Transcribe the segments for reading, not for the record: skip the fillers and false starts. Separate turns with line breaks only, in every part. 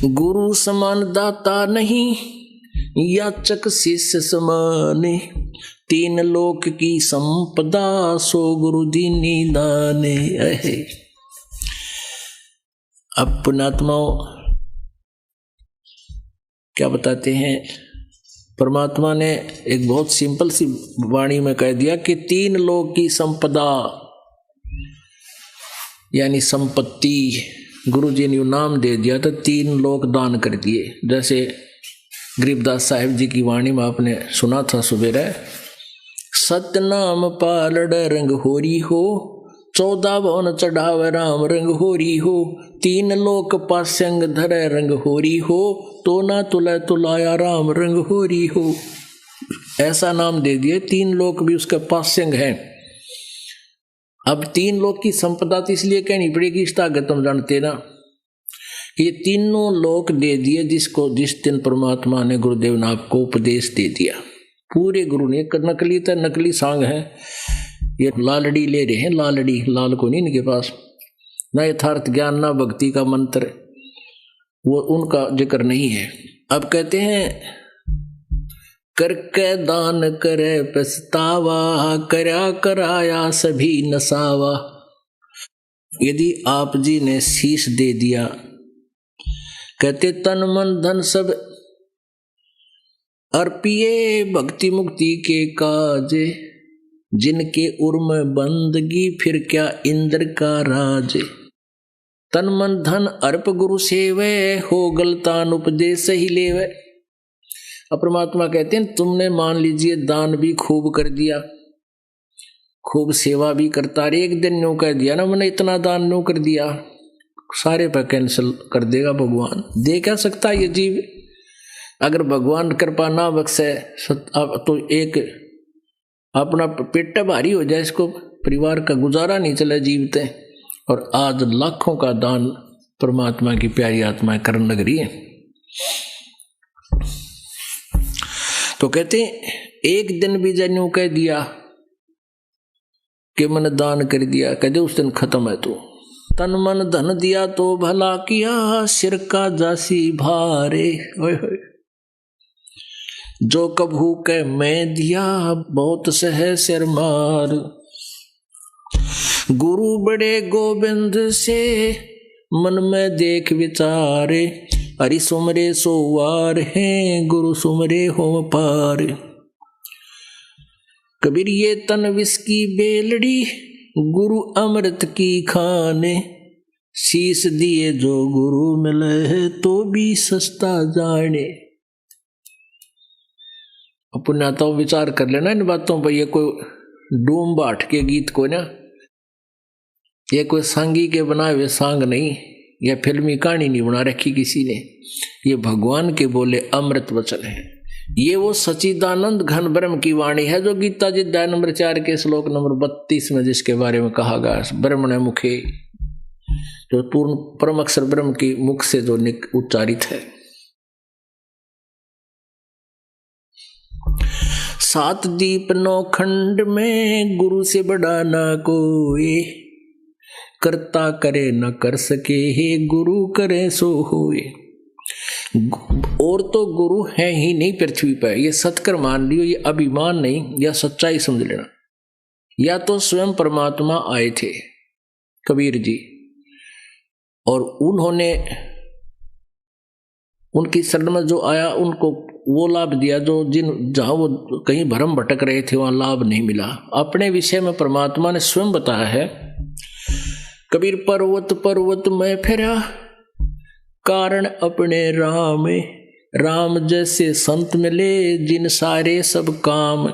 गुरु समान दाता नहीं, याचक शिष्य समाने। तीन लोक की संपदा, सो गुरु दीनी दाने। अब पुण्यात्माओं क्या बताते हैं, परमात्मा ने एक बहुत सिंपल सी वाणी में कह दिया कि तीन लोक की संपदा यानी संपत्ति, गुरु जी ने नाम दे दिया तो तीन लोक दान कर दिए। जैसे गरीबदास साहिब जी की वाणी में आपने सुना था सुबेरे, सतनाम पालड़ रंग होरी हो, 14 भवन चढ़ावे राम रंग होरी हो। तीन लोक पास्यंग धरे रंग होरी हो, तो ना तुला तुलाया राम रंग होरी हो। ऐसा नाम दे दिए, तीन लोक भी उसके पास्यंग हैं। अब तीन लोक की संपदा तो इसलिए कहनी पड़ेगी, इस आगे तुम जानते ना कि ये तीनों लोक दे दिए जिसको जिस दिन परमात्मा ने गुरुदेव ने आपको उपदेश दे दिया। पूरे गुरु ने, नकली तो नकली सांग है, ये लालड़ी ले रहे हैं, लालड़ी, लाल को नहीं इनके पास, ना यथार्थ ज्ञान ना भक्ति का मंत्र, वो उनका जिक्र नहीं है। अब कहते हैं करके दान करे पछतावा, करया कराया सभी नसावा। यदि आप जी ने शीश दे दिया, कहते तन मन धन सब अर्पिए, भक्ति मुक्ति के काज, जिनके उर्म बंदगी फिर क्या इंद्र का राज। तन मन धन अर्प गुरु सेवे, हो गलतान उपदेश ही लेवे। परमात्मा कहते हैं तुमने मान लीजिए दान भी खूब कर दिया, खूब सेवा भी करता रहे, एक दिन न्यू कह दिया ना मैंने इतना दान न्यू कर दिया, सारे पर कैंसिल कर देगा भगवान। दे क्या सकता ये जीव, अगर भगवान कृपा ना बख्शे तो एक अपना पेट भारी हो जाए, इसको परिवार का गुजारा नहीं चले जीवते। और आज लाखों का दान परमात्मा की प्यारी आत्मा करने लग रही है। तो कहते एक दिन भी जन्यू कह दिया कि मैंने दान कर दिया, कहते उस दिन खत्म है। तू तन मन धन दिया तो भला किया, सिर का जासी भारे। जो कभू के मैं दिया, बहुत सह सिर मार। गुरु बड़े गोविंद से, मन में देख विचारे। हरि सुमरे सोवार हैं, गुरु सुमरे हो पार। कबीर ये तन विष की बेलड़ी, गुरु अमृत की खाने। शीश दिए जो गुरु मिले है, तो भी सस्ता जाने। पुण्यात्माओं विचार कर लेना इन बातों पर। ये कोई डूम बाट के गीत को ना, ये कोई सांगी के बनाए हुए सांग नहीं, या फिल्मी कहानी नहीं बना रखी किसी ने। ये भगवान के बोले अमृत वचन है। ये वो सच्चिदानंद घन ब्रह्म की वाणी है जो गीता जी अध्याय नंबर 4 के श्लोक नंबर 32 में जिसके बारे में कहा गया, ब्रह्मण मुखे, जो पूर्ण परम अक्षर ब्रह्म की मुख से जो उच्चारित है। 7 दीप 9 खंड में, गुरु से बड़ा ना कोई। करता करे न कर सके, हे गुरु करे सो होए। और तो गुरु है ही नहीं पृथ्वी पर, ये सत्कर मान लियो, ये अभिमान नहीं, या सच्चाई समझ लेना। या तो स्वयं परमात्मा आए थे कबीर जी, और उन्होंने उनकी शरण में जो आया उनको वो लाभ दिया जो जहां वो कहीं भ्रम भटक रहे थे वहां लाभ नहीं मिला। अपने विषय में परमात्मा ने स्वयं बताया है, कबीर पर्वत पर्वत में फिरा, कारण अपने राम। राम जैसे संत मिले, जिन सारे सब काम।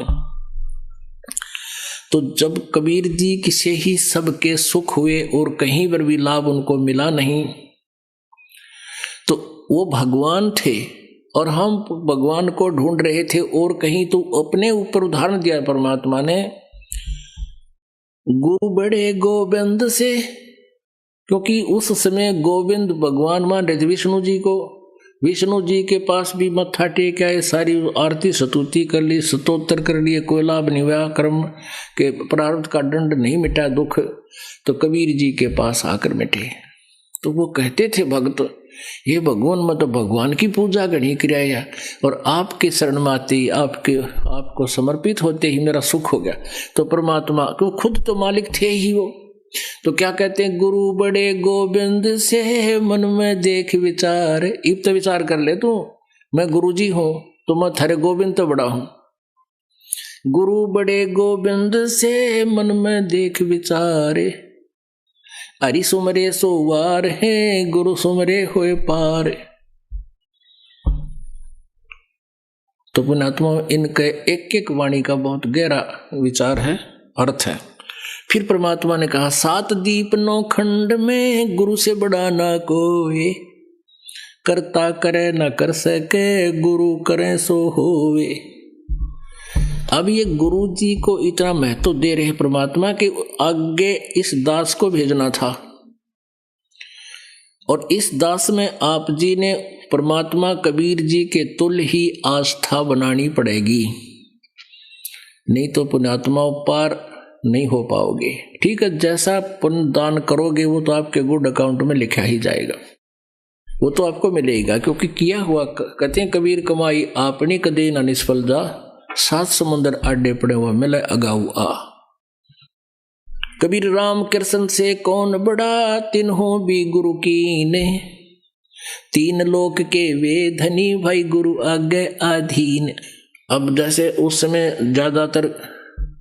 तो जब कबीर जी की से ही सबके सुख हुए और कहीं पर भी लाभ उनको मिला नहीं, तो वो भगवान थे और हम भगवान को ढूंढ रहे थे। और कहीं तो अपने ऊपर उदाहरण दिया परमात्मा ने, गुरु बड़े गोविंद से, क्योंकि उस समय गोविंद भगवान मान रहे थे विष्णु जी को। विष्णु जी के पास भी मत्था टेका है, सारी आरती स्तुति कर ली, स्तोत्र कर लिए, कोई लाभ नहीं हुआ, कर्म के प्रारब्ध का दंड नहीं मिटा, दुख तो कबीर जी के पास आकर मिटे। तो वो कहते थे भक्त, ये भगवान मैं तो भगवान की पूजा करनी किया और आपके शरण में आते ही आपको समर्पित होते ही मेरा सुख हो गया। तो परमात्मा को खुद तो मालिक थे ही वो, तो क्या कहते हैं, गुरु बड़े गोविंद से मन में देख विचार। इब तो विचार कर ले तू, मैं गुरु जी हूं तो मैं थारे गोविंद तो बड़ा हूं। गुरु बड़े गोविंद से मन में देख विचारे, हरि सुमरे सोवार है गुरु सुमरे होए पार। तो पुण्यात्मा इनके एक एक वाणी का बहुत गहरा विचार है, अर्थ है। फिर परमात्मा ने कहा, 7 दीप 9 खंड में गुरु से बड़ा ना कोई, करता करे न कर सके गुरु करे सो होवे। अब ये गुरु जी को इतना महत्व दे रहे परमात्मा कि आगे इस दास को भेजना था, और इस दास में आप जी ने परमात्मा कबीर जी के तुल्य ही आस्था बनानी पड़ेगी, नहीं तो पुण्यात्माओं पार नहीं हो पाओगे। ठीक है, जैसा पुण्य दान करोगे वो तो आपके गुड अकाउंट में लिखा ही जाएगा, वो तो आपको मिलेगा, क्योंकि किया हुआ। कहते हैं कबीर कमाई आपनी कदे ना निष्फल जा, 7 समुंदर आडे पड़े हुआ मिले अगाऊ आ। कबीर राम कृष्ण से कौन बड़ा, तिन्हों भी गुरु कीने, 3 लोक के वे धनी भाई गुरु आगे अधीन। अब जैसे उस समय ज्यादातर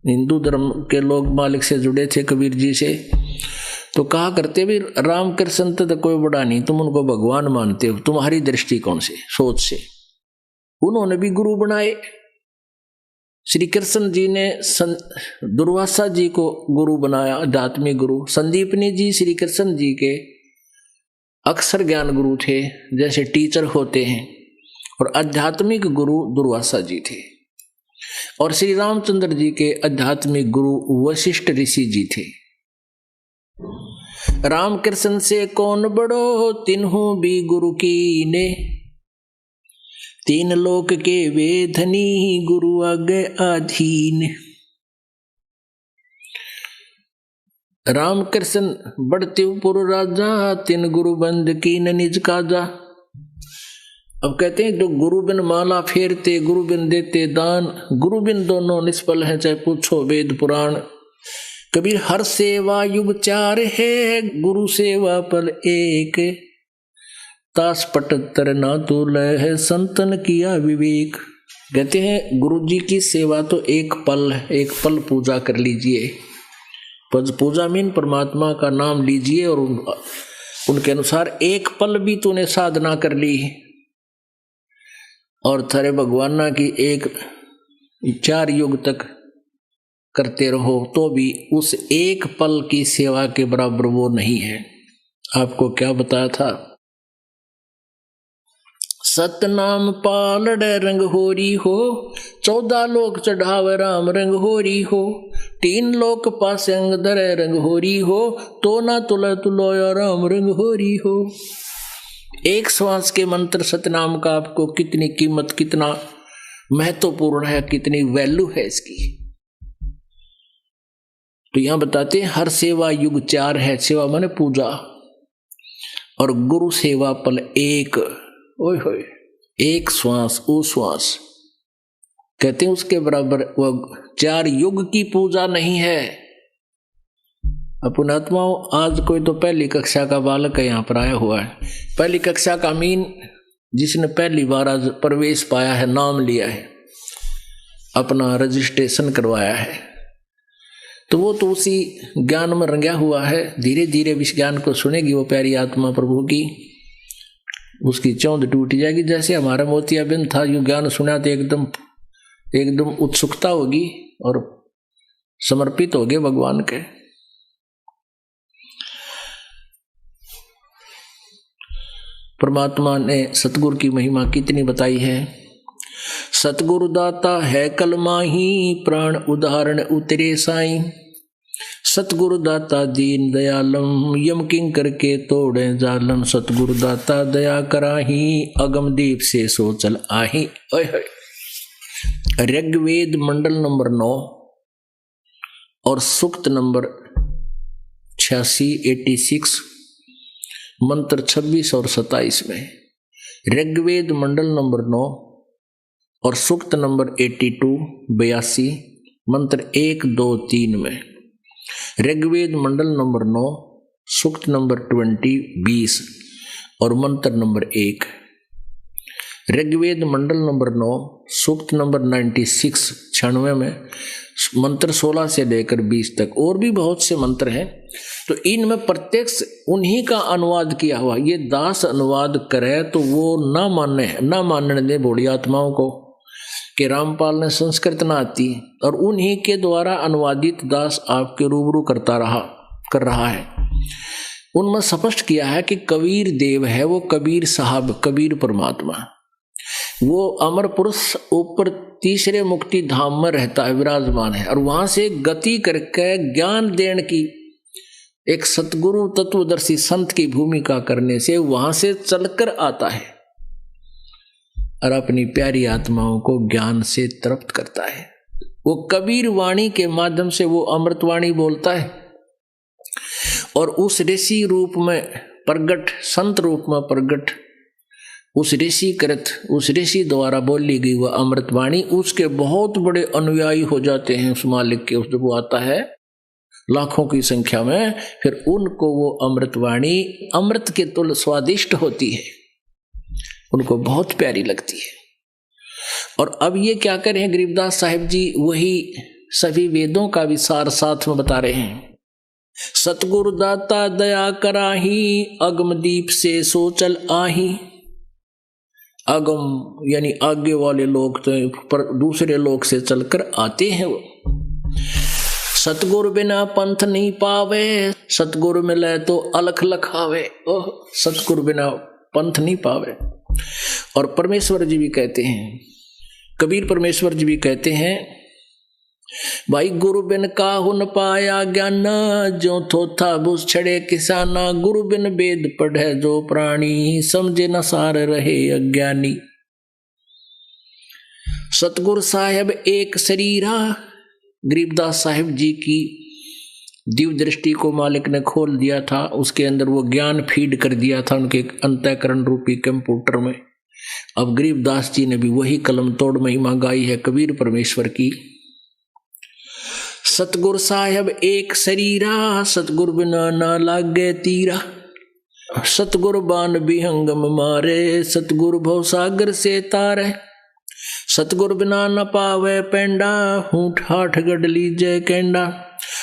हिंदू धर्म के लोग मालिक से जुड़े थे कबीर जी से, तो कहा करते भी राम कृष्ण तो कोई बड़ा नहीं, तुम उनको भगवान मानते हो, तुम्हारी दृष्टिकोण से सोच से। उन्होंने भी गुरु बनाए। श्री कृष्ण जी ने दुर्वासा जी को गुरु बनाया, आध्यात्मिक गुरु। संदीपनी जी श्री कृष्ण जी के अक्षर ज्ञान गुरु थे, जैसे टीचर होते हैं, और आध्यात्मिक गुरु दुर्वासा जी थे। और श्री रामचंद्र जी के आध्यात्मिक गुरु वशिष्ठ ऋषि जी थे। राम कृष्ण से कौन बड़ो, तिन्हों भी गुरु कीने, 3 लोक के वे धनी गुरु आगे अधीन। राम कृष्ण बढ़ते पुर राजा, 3 गुरु बंद कीन निज काजा। अब कहते हैं जो गुरु बिन माला फेरते, गुरु बिन देते दान, गुरु बिन दोनों निष्फल है, चाहे पूछो वेद पुराण। कबीर हर सेवा युग 4 है, गुरु सेवा पल एक, तास पटत्तर ना तो लह संतन किया विवेक। कहते हैं गुरु जी की सेवा तो एक पल पूजा कर लीजिए। पूजा मीन परमात्मा का नाम लीजिए, और उनके अनुसार एक पल भी तूने साधना कर ली, और थारे भगवाना की 4 युग तक करते रहो, तो भी उस एक पल की सेवा के बराबर वो नहीं है। आपको क्या बताया था, सतनाम पालड़ रंग होरी हो, 14 लोक चढ़ावे राम रंग होरी हो, 3 लोक पासे अंग धरे रंग होरी हो, तो ना तुला तुलोया राम रंग होरी हो। एक श्वास के मंत्र सतनाम का आपको कितनी कीमत, कितना महत्वपूर्ण है, कितनी वैल्यू है इसकी। तो यहां बताते हैं हर सेवा युग 4 है। सेवा माने पूजा, और गुरु सेवा पल एक। ओए होए, एक श्वास ओ श्वास, कहते हैं उसके बराबर वो 4 युग की पूजा नहीं है। पुण्यात्माओं, आज कोई तो पहली कक्षा का बालक यहाँ पर आया हुआ है, पहली कक्षा का मीन जिसने पहली बार आज प्रवेश पाया है, नाम लिया है, अपना रजिस्ट्रेशन करवाया है, तो वो तो उसी ज्ञान में रंगा हुआ है। धीरे धीरे इस ज्ञान को सुनेगी वो प्यारी आत्मा प्रभु की, उसकी चौंध टूट जाएगी। जैसे हमारा मोतियाबिंद था, यू ज्ञान सुना तो एकदम उत्सुकता होगी और समर्पित हो गए भगवान के। परमात्मा ने सतगुरु की महिमा कितनी बताई है। सतगुरु दाता है कलमाही, प्राण उदाहरण उतरे साईं। सतगुरु दाता दीन दयालम, यम किंकर के तोड़े जालम। सतगुरु दाता दया कराही, अगम दीप से सोचल आही। ऋग्वेद मंडल नंबर 9 और सूक्त नंबर 86 मंत्र 26 और 27 में, ऋग्वेद मंडल नंबर 9 और सूक्त नंबर 82 मंत्र 1, 2, 3 में, ऋग्वेद मंडल नंबर 9 सूक्त नंबर 20 और मंत्र नंबर 1, ऋग्वेद मंडल नंबर 9 सूक्त नंबर 96 में मंत्र 16 से लेकर 20 तक, और भी बहुत से मंत्र हैं। तो इनमें प्रत्यक्ष उन्हीं का अनुवाद किया हुआ। ये दास अनुवाद करे तो वो ना मानने दे भोली आत्माओं को कि रामपाल ने संस्कृत ना आती, और उन्हीं के द्वारा अनुवादित दास आपके रूबरू कर रहा है। उनमें स्पष्ट किया है कि कबीर देव है वो, कबीर साहब, कबीर परमात्मा, वो अमर पुरुष ऊपर तीसरे मुक्ति धाम में रहता है, विराजमान है, और वहां से गति करके ज्ञान देने की एक सतगुरु तत्वदर्शी संत की भूमिका करने से वहां से चलकर आता है और अपनी प्यारी आत्माओं को ज्ञान से तृप्त करता है। वो कबीर वाणी के माध्यम से वो अमृतवाणी बोलता है, और उस ऋषि रूप में प्रगट, संत रूप में प्रगट, उस ऋषि द्वारा बोली गई वह अमृतवाणी उसके बहुत बड़े अनुयायी हो जाते हैं। उस मालिक के, जब वो आता है लाखों की संख्या में, फिर उनको वो अमृतवाणी अमृत के तुल्य स्वादिष्ट होती है, उनको बहुत प्यारी लगती है। और अब ये क्या कर रहे हैं गरीबदास साहिब जी, वही सभी वेदों का विसार साथ में बता रहे हैं। सतगुरु दाता दया कराही, अगम दीप से सोचल आही। अगम यानी आगे वाले लोग तो पर दूसरे लोग से चलकर आते हैं वो। सतगुरु बिना पंथ नहीं पावे, सतगुरु मिले तो अलख लखावे। ओह, सतगुरु बिना पंथ नहीं पावे। और परमेश्वर जी भी कहते हैं, कबीर परमेश्वर जी भी कहते हैं, भाई गुरु बिन काहू न पाया ज्ञान, जो थोथा बुस छड़े किसाना। गुरु बिन वेद पढ़े जो प्राणी, समझे न सार रहे अज्ञानी। सतगुरु साहेब एक शरीरा, गरीबदास साहिब जी की दिव्य दृष्टि को मालिक ने खोल दिया था, उसके अंदर वो ज्ञान फीड कर दिया था उनके अंतःकरण रूपी कंप्यूटर में। अब गरीबदास जी ने भी वही कलम तोड़ महिमा गाई है कबीर परमेश्वर की। सतगुरु साहेब एक शरीरा, सतगुरु बिना ना लागे तीरा। सतगुरु बान बिहंगम मारे, सतगुरु भव सागर से तारे। सतगुरु बिना न पावे पेंडा, हूठ हाठ गढ़ लीजे केंडा।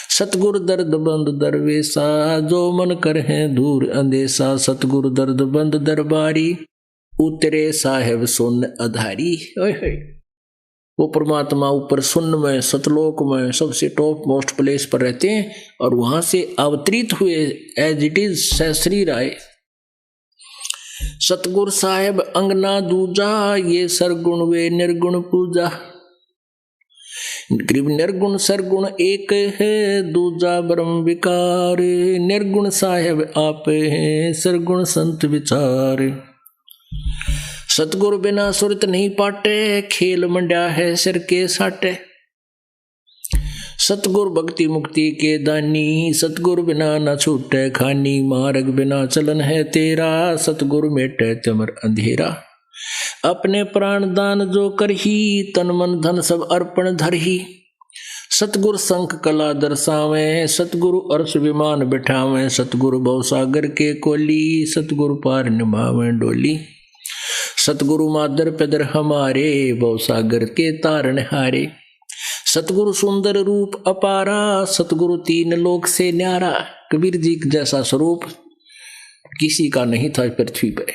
सतगुरु दर्द बंद दरवेसा, जो मन कर है दूर अंदेसा। सतगुरु दर्द बंद दरबारी, उतरे साहेब सुन अधारी। वो परमात्मा ऊपर सुन्न में, सतलोक में सबसे टॉप मोस्ट प्लेस पर रहते हैं, और वहां से अवतरित हुए एज इट इज सहस्री राय। सतगुरु साहेब अंगना दूजा, ये सरगुण वे निर्गुण पूजा। निर्गुण सरगुण एक है, दूजा ब्रह्म विकार। निर्गुण साहेब आप हैं, सरगुण संत विचार। सतगुरु बिना सुरत नहीं पाटे, खेल मंड्या है सिर के साटे। सतगुरु भक्ति मुक्ति के दानी, सतगुरु बिना न छूटे खानी। मार्ग बिना चलन है तेरा, सतगुरु मेटे चमर अंधेरा। अपने प्राण दान जो करही, तन मन धन सब अर्पण धरही। सतगुरु शंख कला दर्शावे, सतगुरु अर्श विमान बिठावे। सतगुरु भव सागर के कोली, सतगुरु पार निभावे डोली। सतगुरु मादर पेदर हमारे, भव सागर के तारण हारे। सतगुरु सुंदर रूप अपारा, सतगुरु तीन लोक से न्यारा। कबीर जी जैसा स्वरूप किसी का नहीं था पृथ्वी पे।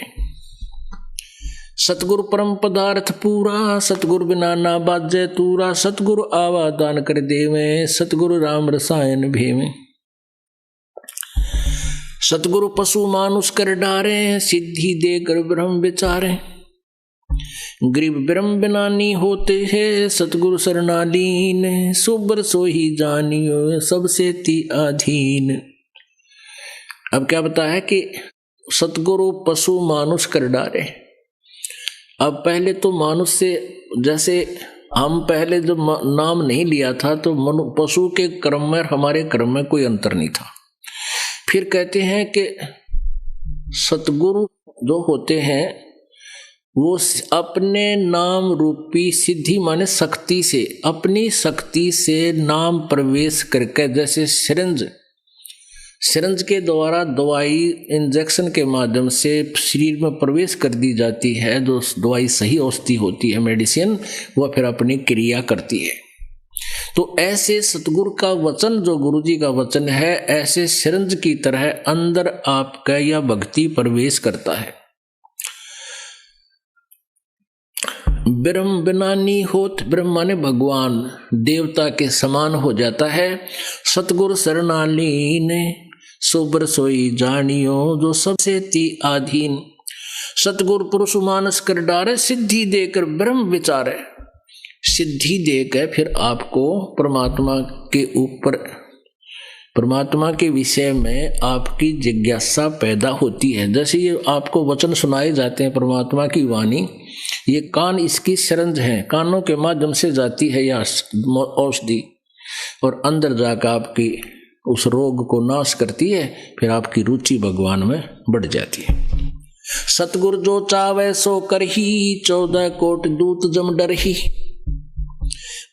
सतगुरु परम पदार्थ पूरा, सतगुरु बिना ना बाजे तूरा। सतगुरु आवा दान कर देवे, सतगुरु राम रसायन भेवे। सतगुरु पशु मानुष कर डारे, सिद्धि देकर ब्रह्म विचारे। गरीब ब्रह्म बिनानी होते हैं, सतगुरु शरणालीन। सुबर सोही जानियो, सबसे ती अधीन। अब क्या बताया कि सतगुरु पशु मानुष कर डारे। अब पहले तो मानुष से, जैसे हम पहले जब नाम नहीं लिया था तो पशु के क्रम में हमारे क्रम में कोई अंतर नहीं था। फिर कहते हैं कि सतगुरु जो होते हैं वो अपने नाम रूपी सिद्धि माने शक्ति से, अपनी शक्ति से नाम प्रवेश करके, जैसे सिरंज के द्वारा दवाई इंजेक्शन के माध्यम से शरीर में प्रवेश कर दी जाती है, जो दवाई सही औषधि होती है मेडिसिन, वह फिर अपनी क्रिया करती है। तो ऐसे सतगुरु का वचन, जो गुरु जी का वचन है, ऐसे सिरंज की तरह अंदर आपका यह भक्ति प्रवेश करता है। ब्रह्म बिनानी होत, ब्रह्म माने भगवान, देवता के समान हो जाता है। सतगुरु शरणालीन सोबर सोई जानियो, जो सबसे ती आधीन। सतगुरु पुरुष मानस कर डारे, सिद्धि देकर ब्रह्म विचारे। सिद्धि देकर फिर आपको परमात्मा के ऊपर, परमात्मा के विषय में आपकी जिज्ञासा पैदा होती है। जैसे ये आपको वचन सुनाए जाते हैं, परमात्मा की वाणी, ये कान इसकी सिरंज है, कानों के माध्यम से जाती है यह औषधि, और अंदर जाकर आपकी उस रोग को नाश करती है। फिर आपकी रुचि भगवान में बढ़ जाती है। सतगुरु जो चावे सो करही, 14 कोट दूत जम डरही।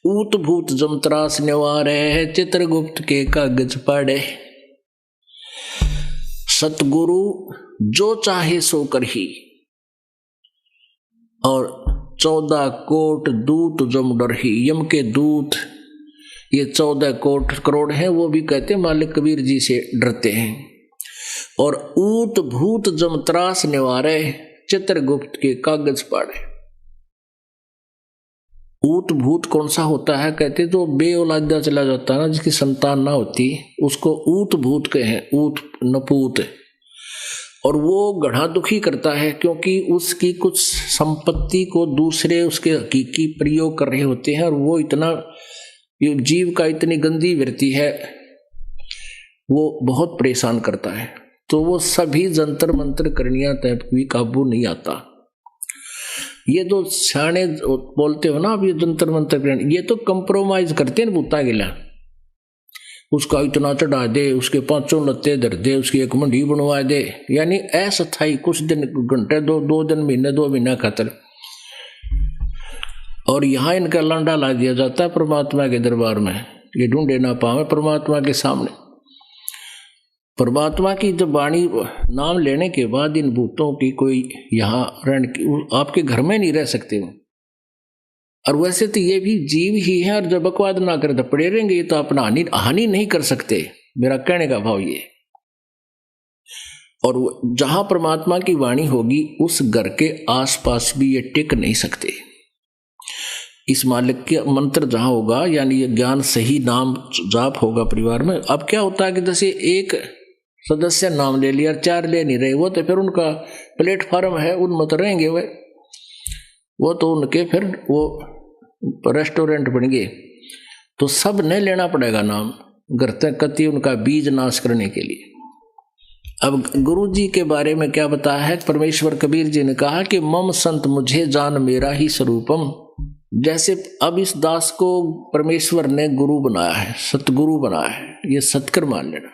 ऊत भूत जम त्रास निवारे, चित्रगुप्त के कागज पढ़े। सतगुरु जो चाहे सो करही, और 14 कोट दूत जम डरही, यम के दूत, ये 14 कोट करोड़ हैं, वो भी कहते हैं मालिक कबीर जी से डरते हैं। और ऊत भूत जम त्रास निवारे, चित्रगुप्त के कागज पढ़े। ऊत भूत कौन सा होता है? कहते जो बेऔलादा चला जाता है ना, जिसकी संतान ना होती, उसको ऊत भूत कहे, ऊत नपूत। और वो घना दुखी करता है, क्योंकि उसकी कुछ संपत्ति को दूसरे उसके हकीकी प्रयोग कर रहे होते हैं, और वो इतना, ये जीव का इतनी गंदी वृत्ति है, वो बहुत परेशान करता है। तो वो सभी जंतर मंत्र करनिया तय भी काबू नहीं आता। ये जो सियाने बोलते हो ना, अब ये जंतर मंत्र करने, ये तो कंप्रोमाइज करते हैं भूता गिला। उसका इतना चढ़ा दे, उसके 5 लत्ते धर दे, उसकी एक मंडी बनवा दे, यानी अस्थायी कुछ दिन, घंटे, 2 दिन, महीने, 2 महीना खातर। और यहाँ इनका लांडा ला दिया जाता है परमात्मा के दरबार में, ये ढूंढे ना पावे परमात्मा के सामने। परमात्मा की जब वाणी नाम लेने के बाद इन भूतों की कोई यहाँ रहने की, आपके घर में नहीं रह सकते वो। और वैसे तो ये भी जीव ही है, और जब बकवाद ना कर पड़े रहेंगे, ये तो अपना हानि नहीं कर सकते, मेरा कहने का भाव ये। और जहां परमात्मा की वाणी होगी, उस घर के आसपास भी ये टिक नहीं सकते। इस मालिक के मंत्र जहां होगा, यानी ये ज्ञान सही नाम जाप होगा परिवार में। अब क्या होता है कि जैसे एक सदस्य नाम ले लिया, 4 ले नहीं रहे, वो तो फिर उनका प्लेटफॉर्म है, उन मत रहेंगे वो तो उनके फिर वो रेस्टोरेंट बन गए। तो सब ने लेना पड़ेगा नाम, गरते कति उनका बीज नाश करने के लिए। अब गुरु जी के बारे में क्या बताया है? परमेश्वर कबीर जी ने कहा कि मम संत मुझे जान मेरा ही स्वरूपम। जैसे अब इस दास को परमेश्वर ने गुरु बनाया है, सतगुरु बनाया है, ये सत्कर मान लेना।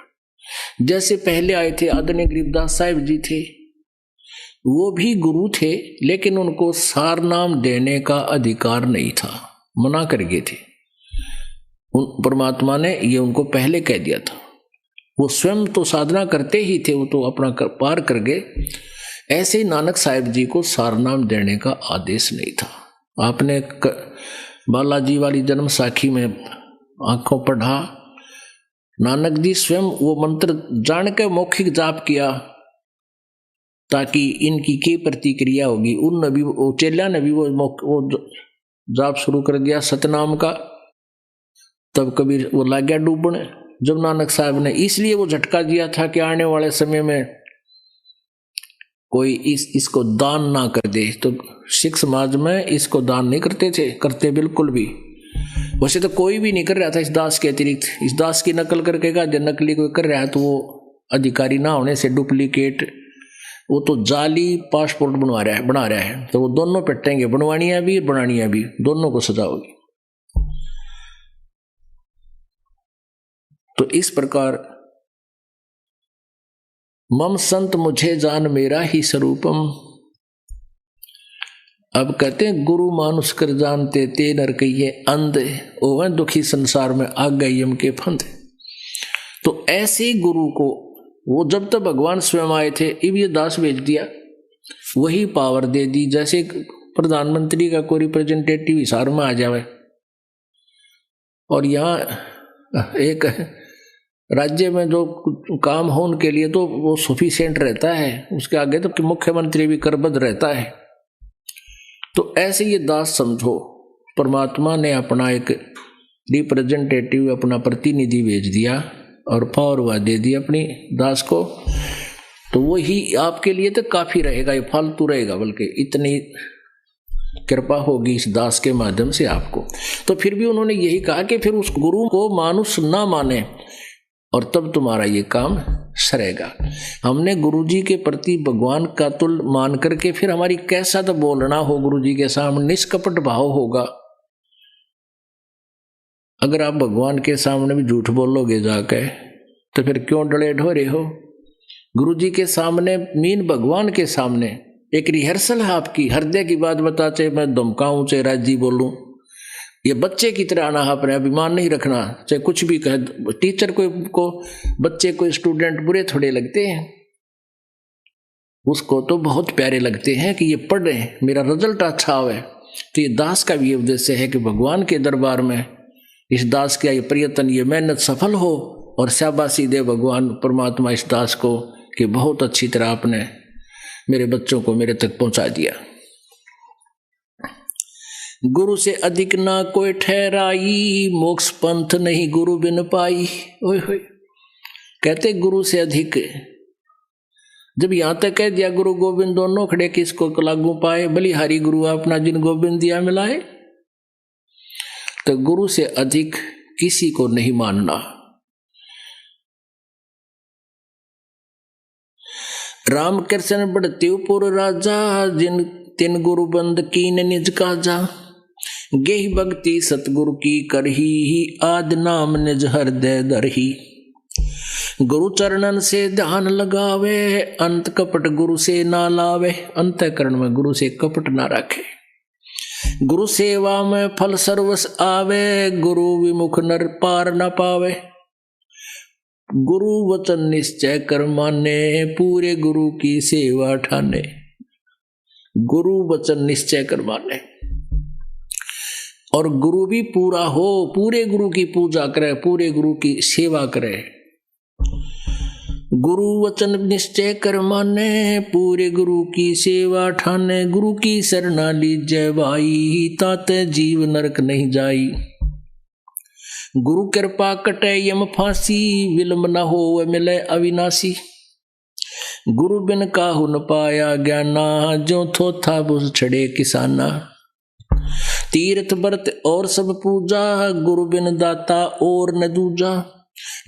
जैसे पहले आए थे आदरणीय गरीबदास साहिब जी थे, वो भी गुरु थे, लेकिन उनको सार नाम देने का अधिकार नहीं था, मना कर गए थे। परमात्मा ने ये उनको पहले कह दिया था। वो स्वयं तो साधना करते ही थे, वो तो अपना पार कर गए। ऐसे ही नानक साहिब जी को सार नाम देने का आदेश नहीं था। आपने बालाजी वाली जन्म साखी में आंखों पढ़ा, नानक जी स्वयं वो मंत्र जान के मौखिक जाप किया, ताकि इनकी क्या प्रतिक्रिया होगी। उन नबी, वो चेला ने भी वो जाप शुरू कर दिया सतनाम का। तब कबीर वो लग गया डूबने। जब नानक साहब ने इसलिए वो झटका दिया था कि आने वाले समय में कोई इसको दान ना कर दे, तो सिख समाज में इसको दान नहीं करते बिल्कुल भी। वैसे तो कोई भी नहीं कर रहा था इस दास के अतिरिक्त। इस दास की नकल करके का जब नकली कोई कर रहा है तो वो अधिकारी ना होने से डुप्लीकेट, वो तो जाली पासपोर्ट बना रहा है। तो वो दोनों पिटेंगे, बनवानियां भी बनानियां भी, दोनों को सजा होगी। तो इस प्रकार मम संत मुझे जान मेरा ही स्वरूपम। अब कहते हैं गुरु मानुष कर जानते ते नर कहिए अंधे, ओ दुखी संसार में आ गए यम के फंदे। तो ऐसे गुरु को वो जब तक भगवान स्वयं आए थे, अब ये दास भेज दिया, वही पावर दे दी। जैसे प्रधानमंत्री का कोई रिप्रेजेंटेटिव हिसार में आ जावे और यहाँ एक राज्य में जो काम हो उनके लिए तो वो सफिशिएंट रहता है, उसके आगे तो मुख्यमंत्री भी करबद्ध रहता है। तो ऐसे ये दास समझो, परमात्मा ने अपना एक रिप्रेजेंटेटिव, अपना प्रतिनिधि भेज दिया और पावर वह दे दी अपनी दास को, तो वही आपके लिए तो काफी रहेगा, ये फालतू रहेगा, बल्कि इतनी कृपा होगी इस दास के माध्यम से आपको। तो फिर भी उन्होंने यही कहा कि फिर उस गुरु को मानुष ना माने और तब तुम्हारा ये काम सरेगा। हमने गुरु जी के प्रति भगवान का तुल मान करके फिर हमारी कैसा तो बोलना हो गुरु जी के सामने, निष्कपट भाव होगा। अगर आप भगवान के सामने भी झूठ बोलोगे जाके तो फिर क्यों डरे ढोरे हो? गुरु जी के सामने मीन भगवान के सामने एक रिहर्सल है आपकी, हृदय की बात बता, चाहे मैं धमकाऊं चाहे राजी बोलूं, ये बच्चे की तरह आना, अपने अभिमान नहीं रखना, चाहे कुछ भी कहे। टीचर को बच्चे को स्टूडेंट बुरे थोड़े लगते हैं, उसको तो बहुत प्यारे लगते हैं कि ये पढ़ रहे हैं, मेरा रिजल्ट अच्छा हो। तो ये दास का भी उद्देश्य है कि भगवान के दरबार में इस दास का ये प्रयत्न, ये मेहनत सफल हो और शाबाशी दे भगवान परमात्मा इस दास को कि बहुत अच्छी तरह आपने मेरे बच्चों को मेरे तक पहुंचा दिया। गुरु से अधिक ना कोई ठहराई, मोक्ष पंथ नहीं गुरु बिन पाई। ओए होए, कहते गुरु से अधिक, जब यहां तक कह दिया गुरु गोविंद दोनों खड़े किसको लागू पाए, बलिहारी गुरु अपना जिन गोविंद दिया मिलाए। तो गुरु से अधिक किसी को नहीं मानना। राम कृष्ण बड़तेपुर राजा, जिन तिन गुरु बंद कीन निज काजा। गेहि भक्ति सतगुरु की करही, आद नाम निज हृदय धरही। गुरु चरणन से ध्यान लगावे, अंत कपट गुरु से ना लावे। अंतःकरण में गुरु से कपट ना रखे। गुरु सेवा में फल सर्वस आवे, गुरु विमुख नर पार न पावे। गुरु वचन निश्चय कर माने, पूरे गुरु की सेवा ठाने। गुरु वचन निश्चय कर माने और गुरु भी पूरा हो, पूरे गुरु की पूजा करे, पूरे गुरु की सेवा करे। गुरु वचन निश्चय कर माने, पूरे गुरु की सेवा ठाने। गुरु की शरणा लीजय भाई, ताते जीव नरक नहीं जाई। गुरु कृपा कटे यम फांसी, विलंब न हो मिले अविनाशी। गुरु बिन काहू न पाया ज्ञाना, जो थोथा बुझ छड़े किसाना। तीर्थ व्रत और सब पूजा, गुरु बिन दाता और न दूजा।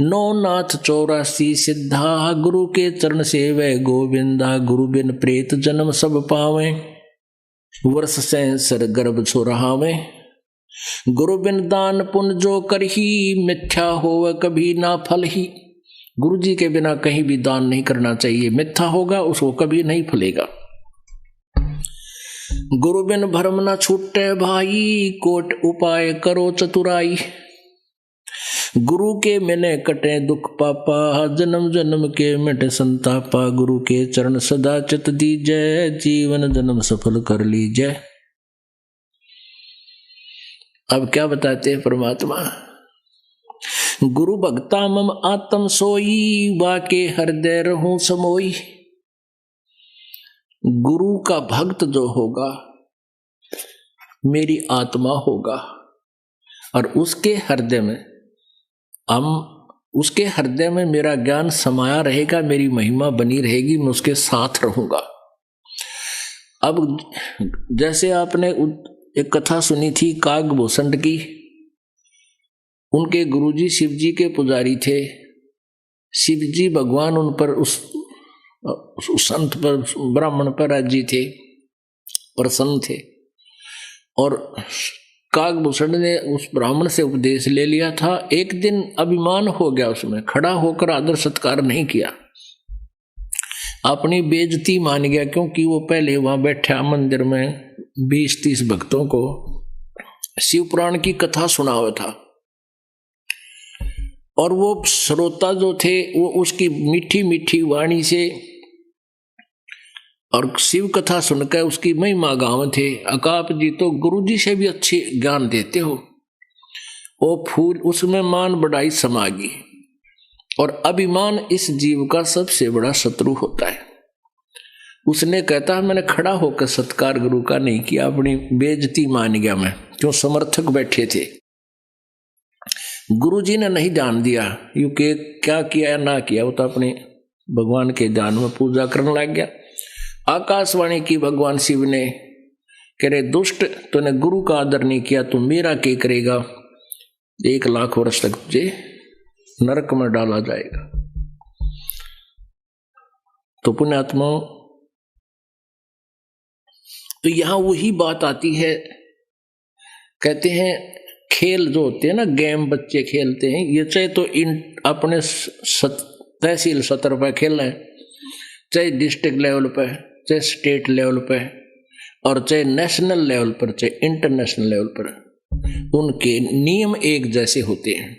नौ नाथ 84 सिद्धा, गुरु के चरण सेवे गोविंदा। गुरु बिन प्रेत जन्म सब पावे, वर्ष सहस्र गर्भ छोरावे। गुरु बिन दान पुण्य जो करही, मिथ्या होवे कभी ना फल ही। गुरु जी के बिना कहीं भी दान नहीं करना चाहिए, मिथ्या होगा उसको कभी नहीं फलेगा। गुरु बिन भरम न छूटे भाई, कोट उपाय करो चतुराई। गुरु के मिले कटे दुख पापा, जन्म जन्म के मिटे संतापा। गुरु के चरण सदा चित दीजय, जीवन जन्म सफल कर लीजय। अब क्या बताते हैं परमात्मा? गुरु भक्ता मम आत्म सोई, वाके हृदय रहूं समोई। गुरु का भक्त जो होगा मेरी आत्मा होगा और उसके हृदय में मेरा ज्ञान समाया रहेगा, मेरी महिमा बनी रहेगी, मैं उसके साथ रहूंगा। अब जैसे आपने एक कथा सुनी थी कागभूषण की, उनके गुरुजी शिवजी के पुजारी थे। शिवजी भगवान उन पर उस संत पर, ब्राह्मण पर राजी थे, प्रसन्न थे। और कागभूषण ने उस ब्राह्मण से उपदेश ले लिया था। एक दिन अभिमान हो गया, उसमें खड़ा होकर आदर सत्कार नहीं किया। अपनी बेइज्जती मान गया, क्योंकि वो पहले वहां बैठा मंदिर में 20-30 भक्तों को शिव पुराण की कथा सुना हुआ था, और वो श्रोता जो थे वो उसकी मीठी मीठी वाणी से और शिव कथा सुनकर उसकी महिमा गाँव थे। अकाप जी तो गुरु जी से भी अच्छे ज्ञान देते हो। वो फूल उसमें मान बढ़ाई समागी, और अभिमान इस जीव का सबसे बड़ा शत्रु होता है। उसने कहता है मैंने खड़ा होकर सत्कार गुरु का नहीं किया, अपनी बेइज्जती मान गया मैं, क्यों समर्थक बैठे थे। गुरु जी ने नहीं ध्यान दिया, क्योंकि क्या किया या ना किया वो तो अपने भगवान के ध्यान में पूजा करने लग गया। आकाशवाणी की भगवान शिव ने, कह रहे दुष्ट तूने गुरु का आदर नहीं किया, तू मेरा क्या करेगा, 1 लाख वर्ष तक तुझे नरक में डाला जाएगा। तो पुण्यात्माओं, तो यहां वही बात आती है, कहते हैं खेल जो होते हैं ना, गेम बच्चे खेलते हैं, ये चाहे तो अपने तहसील सतर पर खेल रहे हैं, चाहे डिस्ट्रिक्ट लेवल पर, चाहे स्टेट लेवल पर, और चाहे नेशनल लेवल पर, चाहे इंटरनेशनल लेवल पर, उनके नियम एक जैसे होते हैं।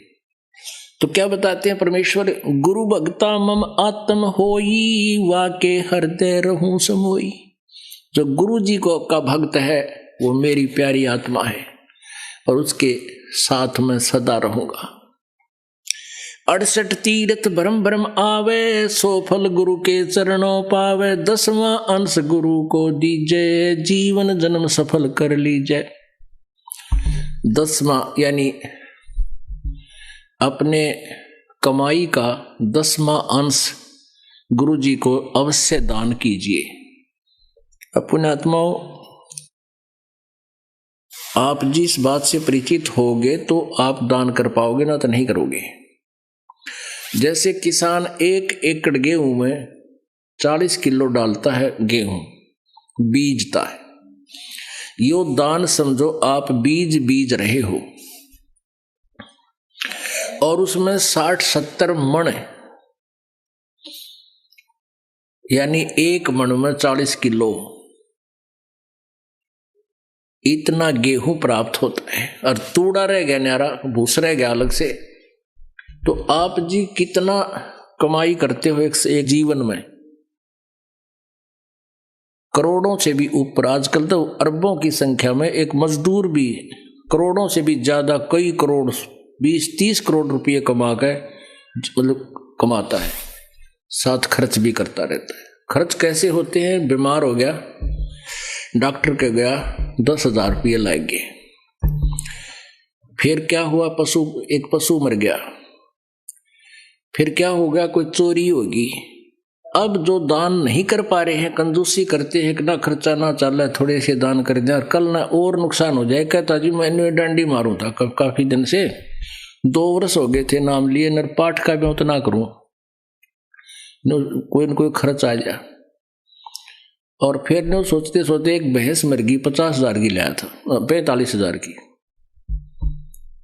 तो क्या बताते हैं परमेश्वर, गुरु भक्ता मम आत्म होई, वाके हृदय रहूं समोई। जो गुरु जी को का भक्त है वो मेरी प्यारी आत्मा है, और उसके साथ में सदा रहूंगा। 68 तीर्थ भरम भरम आवे, 100 फल गुरु के चरणों पावे। 10वां अंश गुरु को दीजे, जीवन जन्म सफल कर लीजिए। 10वां यानी अपने कमाई का 10वां अंश गुरु जी को अवश्य दान कीजिए। अपने आत्माओं, आप जिस बात से परिचित होगे तो आप दान कर पाओगे, ना तो नहीं करोगे। जैसे किसान 1 एकड़ गेहूं में 40 किलो डालता है, गेहूं बीजता है, यो दान समझो आप बीज रहे हो, और उसमें 60-70 मण, यानी 1 मण में 40 किलो, इतना गेहूं प्राप्त होता है, और तूड़ा रह गया न्यारा, भूस रह गया अलग से। तो आप जी कितना कमाई करते हो एक जीवन में, करोड़ों से भी ऊपर। आजकल तो अरबों की संख्या में एक मजदूर भी करोड़ों से भी ज्यादा, कई करोड़, 20-30 करोड़ रुपये कमा के मतलब कमाता है, साथ खर्च भी करता रहता है। खर्च कैसे होते हैं, बीमार हो गया, डॉक्टर के गया, 10,000 रुपये लाएंगे। फिर क्या हुआ, एक पशु मर गया, फिर क्या हो गया, कोई चोरी होगी। अब जो दान नहीं कर पा रहे हैं, कंजूसी करते हैं, ना खर्चा ना चल, थोड़े से दान कर दें, और कल ना और नुकसान हो जाए। कहता जी मैंने डंडी मारूं था काफी दिन से, 2 वर्ष हो गए थे नाम लिए, नर पाठ का भी उतना करूं, कोई न कोई खर्च आ जाए। और फिर ने सोचते सोचते एक भैंस मर गई, 50,000 की लाया था, 45,000 की।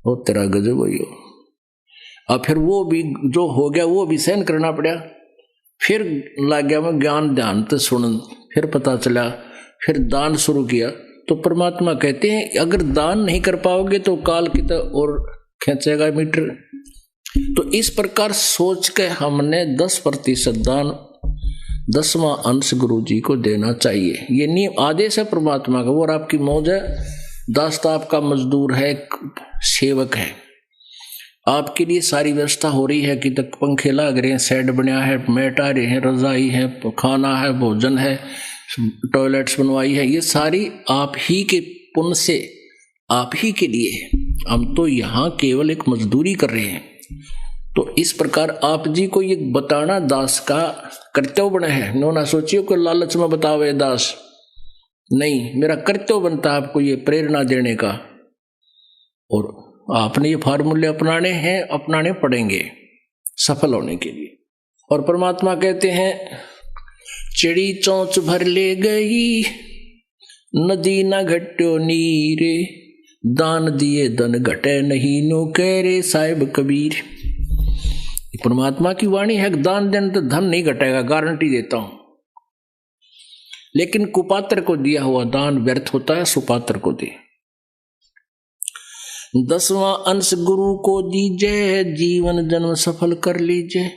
वो तेरा गजब हुई हो। और फिर वो भी जो हो गया वो भी सहन करना पड़ा। फिर लग गया मैं ज्ञान ध्यान तो सुन, फिर पता चला, फिर दान शुरू किया। तो परमात्मा कहते हैं अगर दान नहीं कर पाओगे तो काल की तो और खींचेगा मीटर। तो इस प्रकार सोच के हमने 10% दान, 10वां अंश गुरु जी को देना चाहिए। ये नियम आदेश है परमात्मा का। वो और आपकी मौज है, दास आपका मजदूर है, सेवक है, आपके लिए सारी व्यवस्था हो रही है कि तक पंखे लग रहे हैं, सेट बनया है, मैट आ रहे हैं, रजाई है, खाना है, भोजन है, टॉयलेट्स बनवाई है, ये सारी आप ही के पुण्य से आप ही के लिए है। हम तो यहाँ केवल एक मजदूरी कर रहे हैं। तो इस प्रकार आप जी को ये बताना दास का कर्तव्य बना है। नो ना सोचियो को लालच में बतावे दास, नहीं, मेरा कर्तव्य बनता है आपको ये प्रेरणा देने का। और आपने ये फार्मूले अपनाने हैं, अपनाने पड़ेंगे सफल होने के लिए। और परमात्मा कहते हैं चिड़ी चोंच भर ले गई, नदी न घट्यो नीरे, दान दिए धन घटे नहीं, नो कह रे साहिब कबीर। परमात्मा की वाणी है, दान देने तो धन नहीं घटेगा, गारंटी देता हूं। लेकिन कुपात्र को दिया हुआ दान व्यर्थ होता है, सुपात्र को दे। 10वां अंश गुरु को दीजिए, जीवन जन्म सफल कर लीजिए।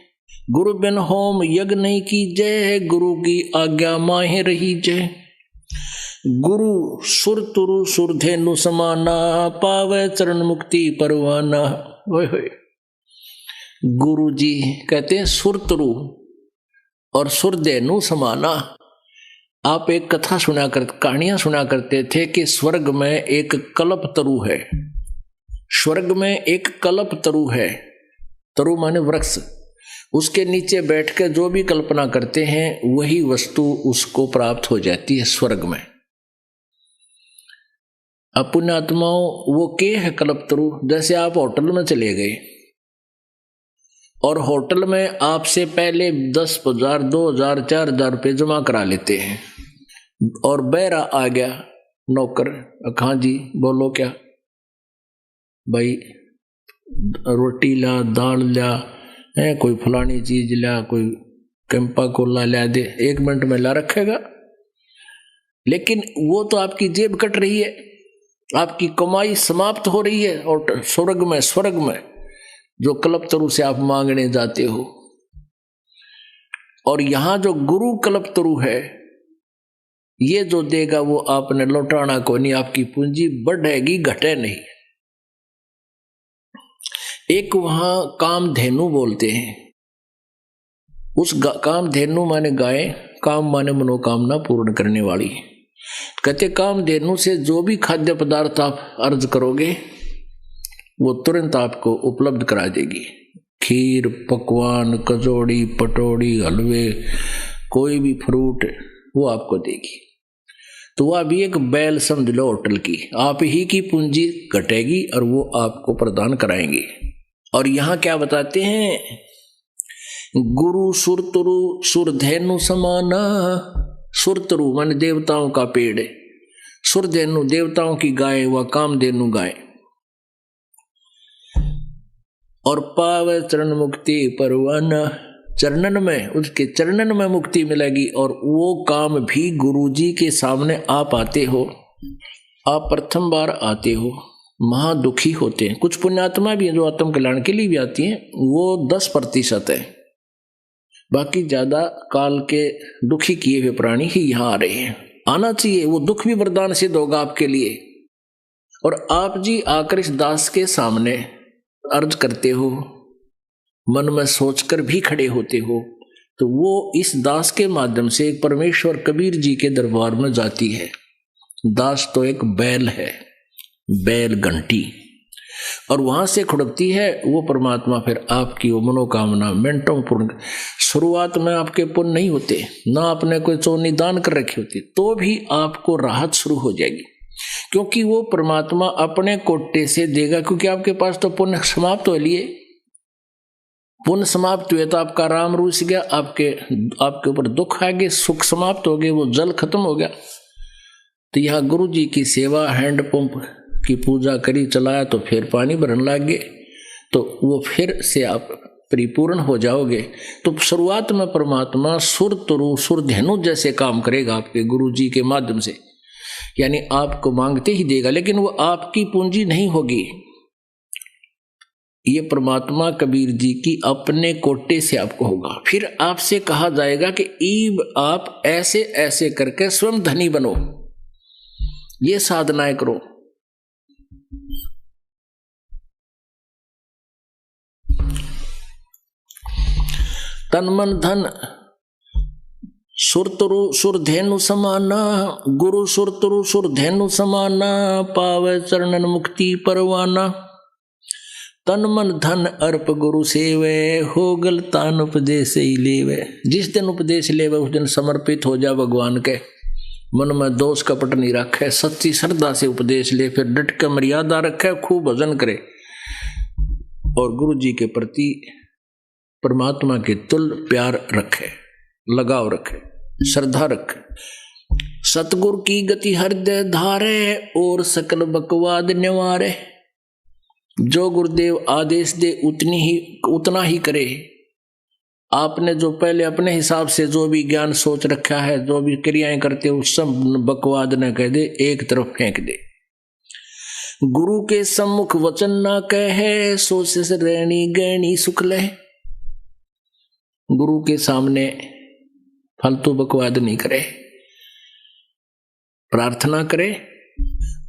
गुरु बिन होम यज्ञ नहीं कीजिए, गुरु की आज्ञा माहे रहीजे। गुरु सुर तुरु सुरधेनु समाना, पावे चरण मुक्ति परवाना। ओए होए, गुरु जी कहते हैं सुरतरु और सुरधेनु समाना। आप एक कथा सुना कर, कहानियां सुना करते थे कि स्वर्ग में एक कल्प तरु है। स्वर्ग में एक कल्प तरु है, तरु माने वृक्ष। उसके नीचे बैठ के जो भी कल्पना करते हैं वही वस्तु उसको प्राप्त हो जाती है स्वर्ग में। अब पुण्यात्माओं, वो के है कल्पतरु। जैसे आप होटल में चले गए और होटल में आपसे पहले 10,000, 2,000, 4,000 रुपये जमा करा लेते हैं और बैरा आ गया नौकर, हाँ जी बोलो क्या भाई, रोटी ला, दाल ला, है कोई फलानी चीज ला, कोई कैंपा कोला ला दे, 1 मिनट में ला रखेगा। लेकिन वो तो आपकी जेब कट रही है, आपकी कमाई समाप्त हो रही है। और स्वर्ग में जो कल्पतरु से आप मांगने जाते हो, और यहां जो गुरु कल्पतरु है, ये जो देगा वो आपने लौटाना को नहीं, आपकी पूंजी बढ़ेगी घटे नहीं। एक वहां कामधेनु बोलते हैं, उस कामधेनु माने गाय, काम माने मनोकामना पूर्ण करने वाली। कहते कामधेनु से जो भी खाद्य पदार्थ आप अर्ज करोगे वो तुरंत आपको उपलब्ध करा देगी। खीर, पकवान, कचौड़ी, पटौड़ी, हलवे, कोई भी फ्रूट वो आपको देगी। तो वह भी एक बैल समझ लो होटल की, आप ही की पूंजी घटेगी और वो आपको प्रदान कराएंगे। और यहां क्या बताते हैं, गुरु सुरतरु सुरधेनु समाना। सुरतरु मान देवताओं का पेड़, सुरधेनु देवताओं की गाय, व कामधेनु गाय। और पावे चरण मुक्ति परवाना, चरणन में, उसके चरणन में मुक्ति मिलेगी। और वो काम भी गुरुजी के सामने आप आते हो, आप प्रथम बार आते हो, महा दुखी होते हैं। कुछ पुण्यात्मा भी हैं जो आत्म कल्याण के लिए भी आती हैं, वो 10% है, बाकी ज्यादा काल के दुखी किए हुए प्राणी ही यहाँ आ रहे हैं। आना चाहिए, वो दुख भी वरदान सिद्ध होगा आपके लिए। और आप जी आकर इस दास के सामने अर्ज करते हो, मन में सोचकर भी खड़े होते हो, तो वो इस दास के माध्यम से परमेश्वर कबीर जी के दरबार में जाती है। दास तो एक बैल है, बैल घंटी, और वहां से खुड़कती है वो परमात्मा। फिर आपकी वो मनोकामना मिनटों में पूर्ण। शुरुआत में आपके पुण्य नहीं होते, ना आपने कोई चोनी दान कर रखी होती, तो भी आपको राहत शुरू हो जाएगी, क्योंकि वो परमात्मा अपने कोटे से देगा। क्योंकि आपके पास तो पुण्य समाप्त हो लिए, पुण्य समाप्त हुए तो आपका राम रूस गया, आपके ऊपर दुख आ गए, सुख समाप्त हो गए, वो जल खत्म हो गया। तो यहाँ गुरु जी की सेवा, हैंडपंप की पूजा करी, चलाया, तो फिर पानी भरने लग गए, तो वो फिर से आप परिपूर्ण हो जाओगे। तो शुरुआत में परमात्मा सुर तुरु सुरधेनु जैसे काम करेगा आपके गुरु जी के माध्यम से, यानी आपको मांगते ही देगा, लेकिन वो आपकी पूंजी नहीं होगी। ये परमात्मा कबीर जी की अपने कोटे से आपको होगा। फिर आपसे कहा जाएगा कि ईब आप ऐसे ऐसे करके स्वयं धनी बनो, ये साधनाएं करो। तन मन धन सुरतरु सुरधेनु समाना, गुरु सुरतरु सुरधेनु समाना, पावे चरणन मुक्ति परवाना। तन मन धन अर्प गुरु सेवे, हो गल तान उपदेश ही लेवे। जिस दिन उपदेश लेवे उस दिन समर्पित हो जा भगवान के, मन में दोष कपट नहीं रखे, सच्ची श्रद्धा से उपदेश ले, फिर डट के मर्यादा रखे, खूब भजन करे और गुरु जी के प्रति परमात्मा के तुल प्यार रखे, लगाव रखे, श्रद्धा रखे। सतगुरु की गति हृदय धारे, और सकल बकवाद निवारे। जो गुरुदेव आदेश दे उतना ही करे, आपने जो पहले अपने हिसाब से जो भी ज्ञान सोच रखा है, जो भी क्रियाएं करते हो, सब बकवाद न कह दे, एक तरफ फेंक दे। गुरु के सम्मुख वचन ना कहे, सो से रहनी गहनी सुख लहे। गुरु के सामने फालतू बकवाद नहीं करे, प्रार्थना करे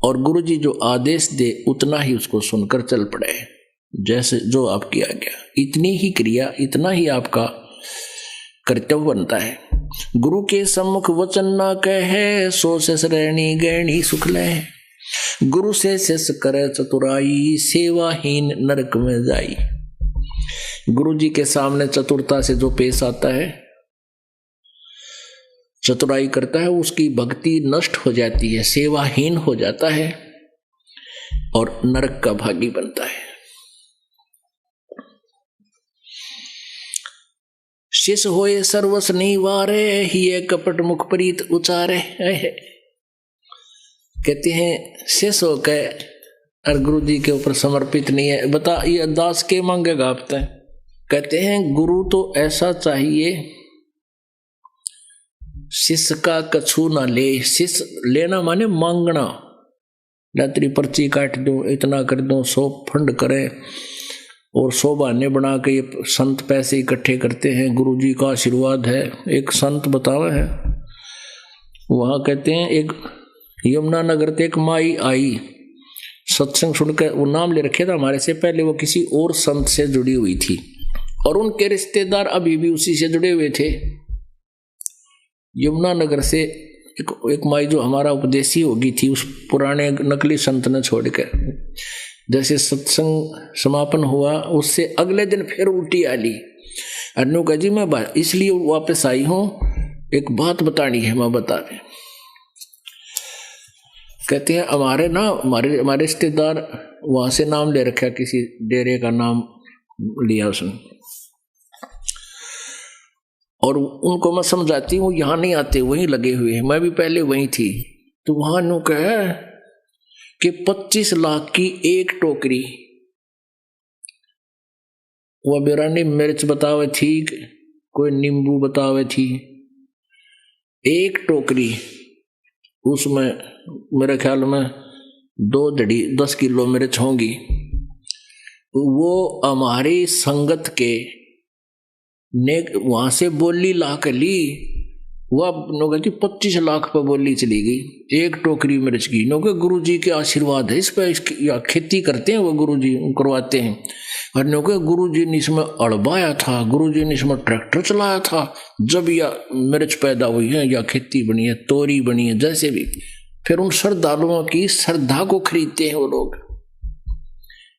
और गुरु जी जो आदेश दे उतना ही उसको सुनकर चल पड़े, जैसे जो आपकी आज्ञा, इतनी ही क्रिया, इतना ही आपका कर्तव्य बनता है। गुरु के सम्मुख वचन ना कहे, सो से रहनी गहनी सुख लहे। गुरु से शिष्य करे चतुराई, सेवाहीन नरक में जाई। गुरु जी के सामने चतुरता से जो पेश आता है, चतुराई करता है, उसकी भक्ति नष्ट हो जाती है, सेवाहीन हो जाता है और नरक का भागी बनता है। शिष्य होए सर्वस निवारे, ही कपट मुख प्रीत उचारे। कहते हैं शिष्य होकर और गुरु जी के ऊपर समर्पित नहीं है, बता ये दास के मांगेगा आप तय। कहते हैं गुरु तो ऐसा चाहिए शिष्य का कछु ना ले। शिष्य लेना माने मांगना, रात्रि पर्ची काट दो, इतना कर दो, 100 फंड करे और 100 बहाने बना के ये संत पैसे इकट्ठे करते हैं, गुरु जी का आशीर्वाद है। एक संत बतावा है, वहां कहते हैं एक यमुनानगर से एक माई आई, सत्संग सुनकर, वो नाम ले रखे था हमारे से पहले, वो किसी और संत से जुड़ी हुई थी और उनके रिश्तेदार अभी भी उसी से जुड़े हुए थे। यमुनानगर से एक माई जो हमारा उपदेशी होगी थी, उस पुराने नकली संत ने छोड़कर, जैसे सत्संग समापन हुआ उससे अगले दिन फिर उल्टी आ ली। अन्नू का जी मैं इसलिए वापस आई हूं, एक बात बतानी है, मैं बता रहे। कहते हैं हमारे रिश्तेदार वहां से नाम ले रखा, किसी डेरे का नाम लिया उसने, और उनको मैं समझाती हूँ यहाँ नहीं आते, वहीं लगे हुए हैं, मैं भी पहले वहीं थी। तो वहां नु कहे कि 25 लाख की एक टोकरी, वह बेरानी मिर्च बतावे थी, कोई नींबू बतावे थी, एक टोकरी, उसमें मेरे ख्याल में 2 धड़ी 10 किलो मिर्च होंगी। वो हमारी संगत के ने वहां से बोली ला कर ली, वह 25 लाख पर बोली चली गई एक टोकरी मिर्च की। नो के गुरु जी के आशीर्वाद है इस पर, इसकी या खेती करते हैं वो गुरु जी करवाते हैं। और नो के गुरु जी ने इसमें अड़बाया था, गुरु जी ने इसमें ट्रैक्टर चलाया था जब यह मिर्च पैदा हुई है या खेती बनी है, तोरी बनी है, जैसे भी। फिर उन श्रद्धालुओं की श्रद्धा को खरीदते हैं वो लोग।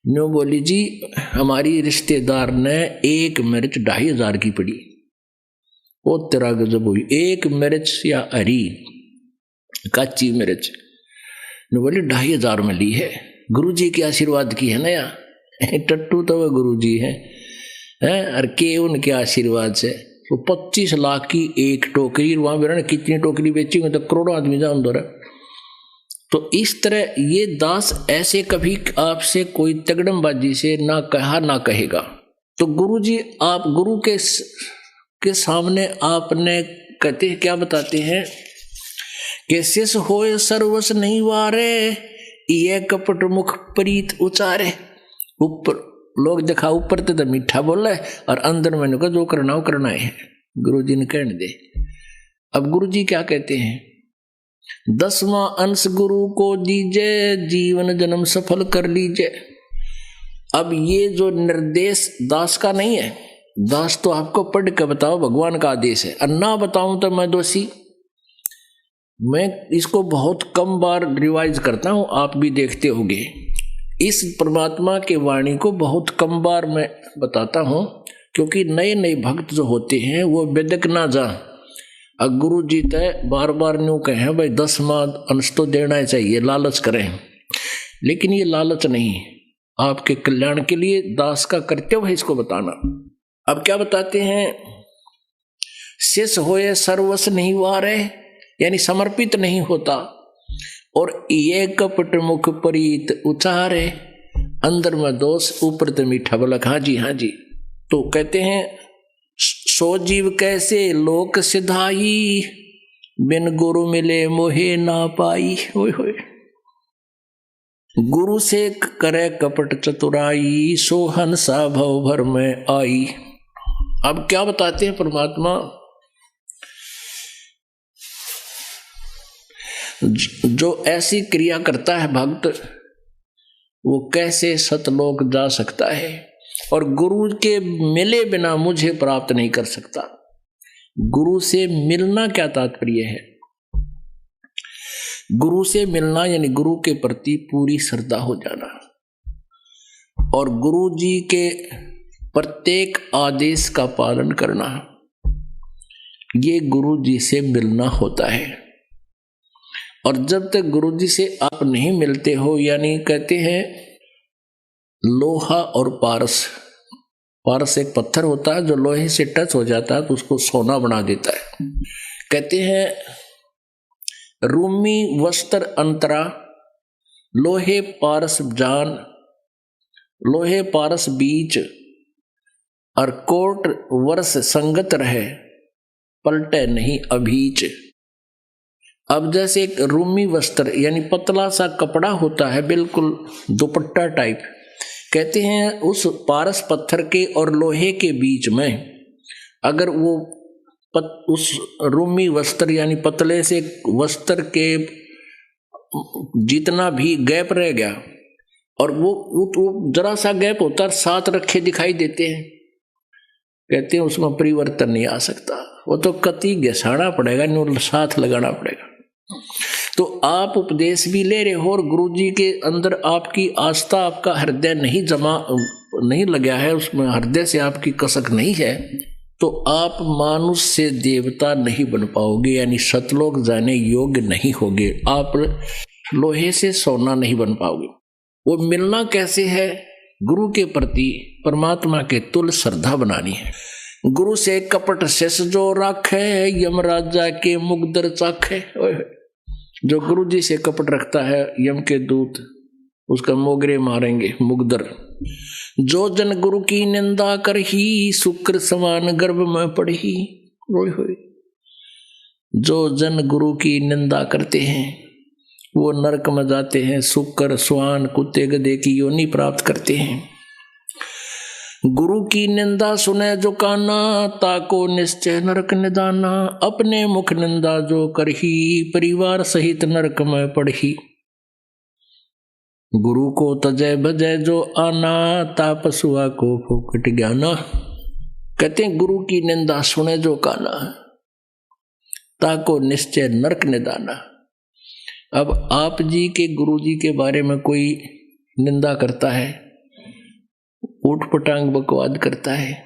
नो बोली जी हमारी रिश्तेदार ने एक मिर्च 2500 की पड़ी, वो तेरा गजब हुई, एक मिर्च या हरी कच्ची मिर्च। नो बोली 2500 में ली है, गुरु जी के आशीर्वाद की है ना या टट्टू तो वह गुरु जी है और के उनके आशीर्वाद से। तो 25 लाख की एक टोकरी, वहां बेरा कितनी टोकरी बेची तो करोड़ों आदमी जान दो रहा। तो इस तरह ये दास ऐसे कभी आपसे कोई तगड़मबाजी से ना कहा ना कहेगा। तो गुरु जी आप गुरु के सामने आपने कहते क्या बताते हैं कि शिष्य होए सर्वस नहीं वारे, ये कपट मुख प्रीत उचारे। ऊपर लोग देखा ऊपर तो मीठा बोला है और अंदर मैंने कहा जो करना हो करना है, गुरु जी ने कहने दे। अब गुरु जी क्या कहते हैं, 10वां अंश गुरु को दीजे, जीवन जन्म सफल कर लीजिए। अब ये जो निर्देश दास का नहीं है, दास तो आपको पढ़ के बताओ, भगवान का आदेश है, और ना बताऊं तो मैं दोषी। मैं इसको बहुत कम बार रिवाइज करता हूं, आप भी देखते होंगे। इस परमात्मा के वाणी को बहुत कम बार मैं बताता हूं, क्योंकि नए नए भक्त जो होते हैं वो बेदक ना जा। अब गुरु जी तय बार बार न्यू कहे भाई 10वां अंश तो देना ही चाहिए, लालच करें, लेकिन ये लालच नहीं, आपके कल्याण के लिए दास का कर्तव्य है इसको बताना। अब क्या बताते हैं, शिष्य होए सर्वस नहीं वारे, यानी समर्पित नहीं होता, और ये कपट मुख प्रीत उचारे, अंदर में दोष ऊपर तो मीठा बोला। हाँ जी हाँ जी। तो कहते हैं सो जीव कैसे लोक सिधाई, बिन गुरु मिले मोहे ना पाई। होय होय। गुरु से करे कपट चतुराई, सो हंसा भव भर में आई। अब क्या बताते हैं परमात्मा, जो ऐसी क्रिया करता है भक्त, वो कैसे सतलोक जा सकता है और गुरु के मिले बिना मुझे प्राप्त नहीं कर सकता। गुरु से मिलना क्या तात्पर्य है? गुरु से मिलना यानी गुरु के प्रति पूरी श्रद्धा हो जाना और गुरु जी के प्रत्येक आदेश का पालन करना, ये गुरु जी से मिलना होता है। और जब तक गुरु जी से आप नहीं मिलते हो, यानी कहते हैं लोहा और पारस, पारस एक पत्थर होता है जो लोहे से टच हो जाता है तो उसको सोना बना देता है। कहते हैं रूमी वस्त्र अंतरा, लोहे पारस जान, लोहे पारस बीच, और कोट वर्ष संगत रहे, पलटे नहीं अभीच। अब जैसे एक रूमी वस्त्र यानी पतला सा कपड़ा होता है, बिल्कुल दुपट्टा टाइप, कहते हैं उस पारस पत्थर के और लोहे के बीच में अगर वो उस रूमी वस्त्र यानी पतले से वस्त्र के जितना भी गैप रह गया और वो जरा सा गैप होता है, साथ रखे दिखाई देते हैं, कहते हैं उसमें परिवर्तन नहीं आ सकता, वो तो कति घसाना पड़ेगा, नहीं साथ लगाना पड़ेगा। तो आप उपदेश भी ले रहे हो और गुरु जी के अंदर आपकी आस्था, आपका हृदय नहीं लगा है, उसमें हृदय से आपकी कसक नहीं है, तो आप मानुष से देवता नहीं बन पाओगे, यानी सतलोक जाने योग्य नहीं होगे, आप लोहे से सोना नहीं बन पाओगे। वो मिलना कैसे है? गुरु के प्रति परमात्मा के तुल श्रद्धा बनानी है। गुरु से कपट शेष जो राखे, यमराजा के मुगदर चाखे। जो गुरु जी से कपट रखता है, यम के दूत उसका मोगरे मारेंगे, मुगदर। जो जन गुरु की निंदा कर ही, शुक्र समान गर्भ में पड़ही। जो जन गुरु की निंदा करते हैं वो नरक में जाते हैं, शुक्र स्वान कुत्ते गधे की योनि प्राप्त करते हैं। गुरु की निंदा सुने जो काना, ताको निश्चय नरक निदाना। अपने मुख निंदा जो करही, परिवार सहित नरक में पड़ही। गुरु को तजय भजय जो आना, तापसुआ को फूकट ज्ञाना। कहते हैं गुरु की निंदा सुने जो काना, ताको निश्चय नरक निदाना। अब आप जी के गुरु जी के बारे में कोई निंदा करता है, ऊटपटांग बकवाद करता है,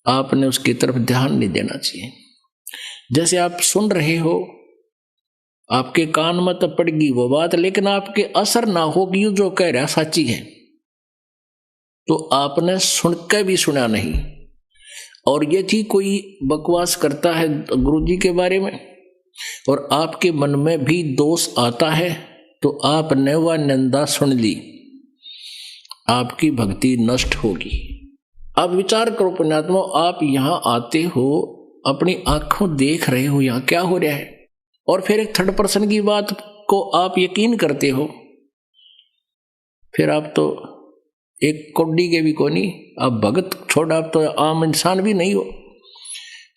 आपने उसकी तरफ ध्यान नहीं देना चाहिए। जैसे आप सुन रहे हो, आपके कान में तो पड़गी वो बात, लेकिन आपके असर ना होगी, जो कह रहा सच्ची है, तो आपने सुनकर भी सुना नहीं। और यदि कोई बकवास करता है गुरुजी के बारे में और आपके मन में भी दोष आता है, तो आपने वह निंदा सुन ली, आपकी भक्ति नष्ट होगी। अब विचार करो पुण्यात्मा, आप यहां आते हो, अपनी आंखों देख रहे हो यहां क्या हो रहा है, और फिर एक थर्ड पर्सन की बात को आप यकीन करते हो, फिर आप तो एक कोड्डी के भी को नहीं, आप भगत छोड़, आप तो आम इंसान भी नहीं हो,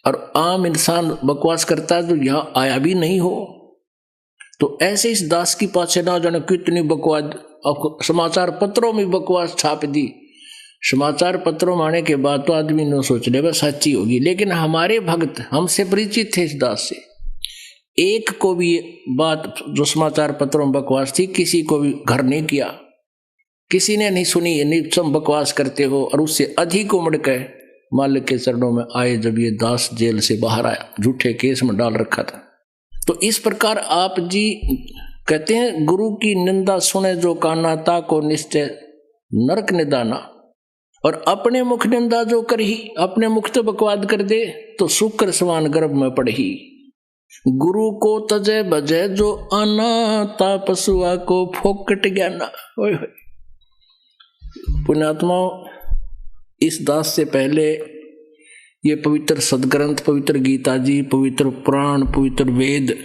और आम इंसान बकवास करता है तो यहां आया भी नहीं हो। तो ऐसे इस दास की पाछे ना जाने कितनी बकवास, समाचार पत्रों में बकवास छाप दी, समाचार पत्रों में आने के बाद तो आदमी न सोच ले बस सच्ची होगी। लेकिन हमारे भक्त हमसे परिचित थे इस दास से, एक को भी बात जो समाचार पत्रों में बकवास थी किसी को भी घर नहीं किया, किसी ने नहीं सुनी, नहीं सब बकवास करते हो। और उससे अधिक उमड़ के मालिक के चरणों में आए जब ये दास जेल से बाहर आया, झूठे केस में डाल रखा था। तो इस प्रकार आप जी कहते हैं गुरु की निंदा सुने जो काना, ताको निश्चय नरक निदाना। और अपने मुख निंदा जो करही, अपने मुख तो बकवाद कर दे तो शुक्र समान गर्भ में पड़ही। गुरु को तजय बजय जो आना, तापसुआ को फोकट ज्ञाना। पुण्यात्मा, इस दास से पहले ये पवित्र सदग्रंथ, पवित्र गीता जी, पवित्र पुराण, पवित्र वेद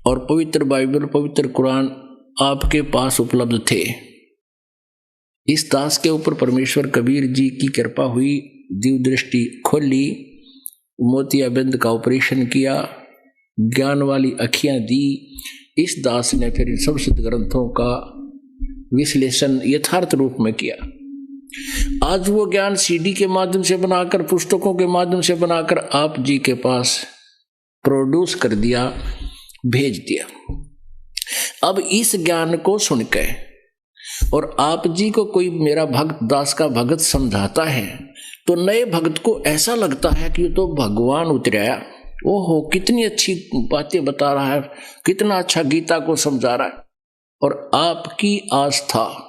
और पवित्र बाइबल, पवित्र कुरान आपके पास उपलब्ध थे। इस दास के ऊपर परमेश्वर कबीर जी की कृपा हुई, दिव्य दृष्टि खोली, मोतियाबिंद का ऑपरेशन किया, ज्ञान वाली अखियां दी। इस दास ने फिर इन सब सदग्रंथों का विश्लेषण यथार्थ रूप में किया। आज वो ज्ञान सीडी के माध्यम से बनाकर, पुस्तकों के माध्यम से बनाकर आप जी के पास प्रोड्यूस कर दिया, भेज दिया। अब इस ज्ञान को सुनकर और आप जी को कोई मेरा भक्त दास का भगत समझाता है तो नए भक्त को ऐसा लगता है कि तो भगवान उतराया, ओहो कितनी अच्छी बातें बता रहा है, कितना अच्छा गीता को समझा रहा है। और आपकी आस्था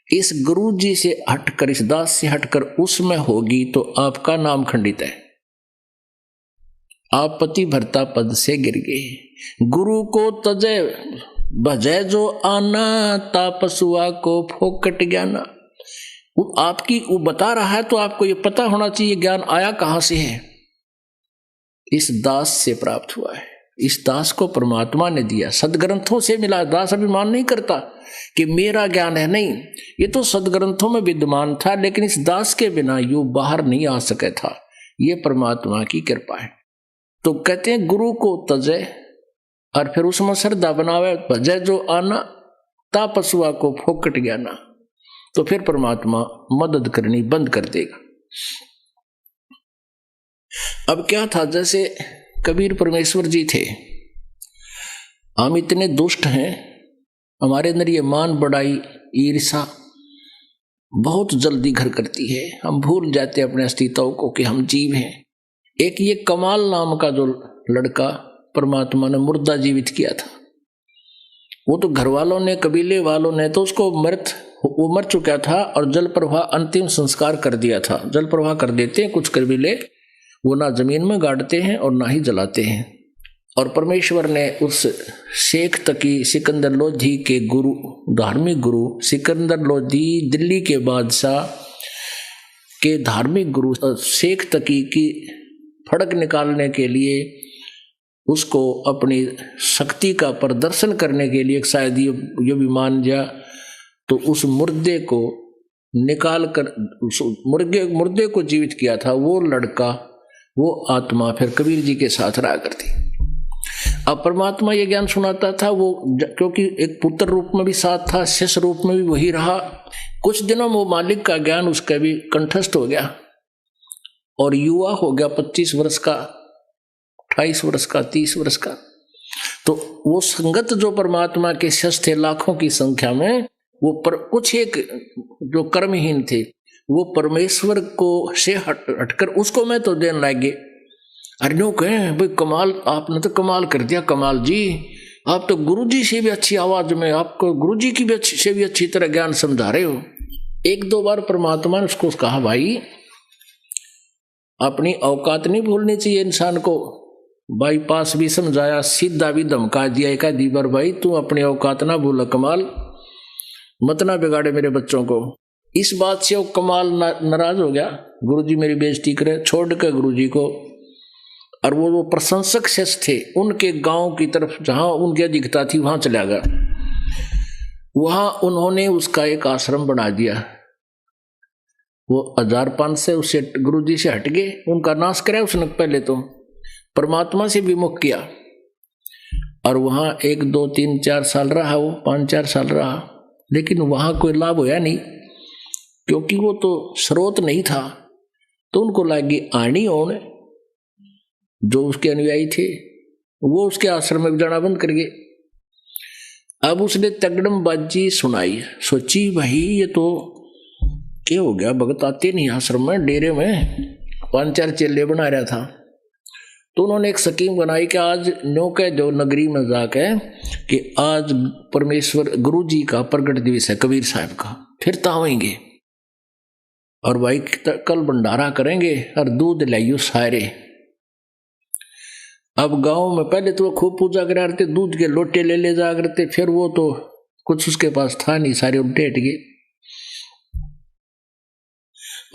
इस गुरु जी से हटकर, इस दास से हटकर उसमें होगी तो आपका नाम खंडित है। आप पति भरता पद से गिर गए। गुरु को तजय भजय जो आना, तापसुआ को फोकट ज्ञाना। वो आपकी वो बता रहा है तो आपको ये पता होना चाहिए ज्ञान आया कहां से है। इस दास से प्राप्त हुआ है। इस दास को परमात्मा ने दिया, सदग्रंथों से मिला। दास अभिमान नहीं करता कि मेरा ज्ञान है, नहीं, ये तो सदग्रंथों में विद्यमान था, लेकिन इस दास के बिना यू बाहर नहीं आ सके था। ये परमात्मा की कृपा है। तो कहते हैं गुरु को तजय और फिर उसमें श्रद्धा बनावे, भजय जो आना, तापसुआ को फोकट ज्ञाना। तो फिर परमात्मा मदद करनी बंद कर देगा। अब क्या था, जैसे कबीर परमेश्वर जी थे, हम इतने दुष्ट हैं, हमारे अंदर ये मान बढ़ाई ईर्षा बहुत जल्दी घर करती है। हम भूल जाते हैं अपने अस्तित्व को कि हम जीव हैं। एक ये कमाल नाम का जो लड़का परमात्मा ने मुर्दा जीवित किया था, वो तो घर वालों ने, कबीले वालों ने तो उसको वो मर चुका था और जल प्रवाह अंतिम संस्कार कर दिया था। जल प्रवाह कर देते हैं कुछ कबीले, वो ना जमीन में गाड़ते हैं और ना ही जलाते हैं। और परमेश्वर ने उस शेख तकी सिकंदर लोधी के गुरु, धार्मिक गुरु सिकंदर लोधी, दिल्ली के बादशाह के धार्मिक गुरु शेख तकी की फड़क निकालने के लिए, उसको अपनी शक्ति का प्रदर्शन करने के लिए, शायद ये भी मान जा, तो उस मुर्दे को निकाल कर उस मुर्दे को जीवित किया था। वो लड़का, वो आत्मा फिर कबीर जी के साथ रहा करती। अब परमात्मा ये ज्ञान सुनाता था, वो क्योंकि एक पुत्र रूप में भी साथ था, शिष्य रूप में भी वही रहा। कुछ दिनों में वो मालिक का ज्ञान उसका भी कंठस्थ हो गया और युवा हो गया, 25 वर्ष का, 28 वर्ष का, 30 वर्ष का। तो वो संगत जो परमात्मा के शिष्य थे लाखों की संख्या में, वो कुछ एक जो कर्महीन थे, वो परमेश्वर को से हटकर उसको मैं तो देने लगे। अरे नो कहें भाई, कमाल, आपने तो कमाल कर दिया कमाल जी, आप तो गुरु जी से भी अच्छी आवाज में, आपको गुरु जी की भी से भी अच्छी तरह ज्ञान समझा रहे हो। एक दो बार परमात्मा ने उसको कहा, भाई अपनी औकात नहीं भूलनी चाहिए इंसान को। बाईपास भी समझाया, सीधा भी धमका दिया एक आधी बार, भाई तू अपनी औकात ना भूल, कमाल मत ना बिगाड़े मेरे बच्चों को। इस बात से वो कमाल नाराज हो गया, गुरुजी मेरी बेइज्जती करे, छोड़ के गुरुजी को। और वो प्रशंसक शिष्य थे, उनके गांव की तरफ जहां उनकी अधिकता थी वहां चला गया। वहां उन्होंने उसका एक आश्रम बना दिया। वो 1005 से उससे गुरुजी से हट गए, उनका नाश कराया उसने। पहले तो परमात्मा से विमुख किया और वहां 1 2 3 4 साल रहा, वो 5-4 साल रहा, लेकिन वहां कोई लाभ होया नहीं, क्योंकि वो तो स्रोत नहीं था। तो उनको लगी आनी होने, जो उसके अनुयायी थे वो उसके आश्रम में जाना बंद कर गए। अब उसने तगड़म बाजी सुनाई, सोची भाई ये तो क्या हो गया, भगत आते नहीं आश्रम में, डेरे में 5-4 चेले बना रहा था। तो उन्होंने एक स्कीम बनाई कि आज न्यो कह दो नगरी में जाके कि आज परमेश्वर गुरु जी का प्रगट दिवस है, कबीर साहब का, फिर तावेंगे और भाई कल भंडारा करेंगे और दूध लाइयो सारे। अब गांव में पहले तो वो खूब पूजा करा करते, दूध के लोटे ले जा करते, फिर वो तो कुछ उसके पास था नहीं, सारे उल्टे हट गए।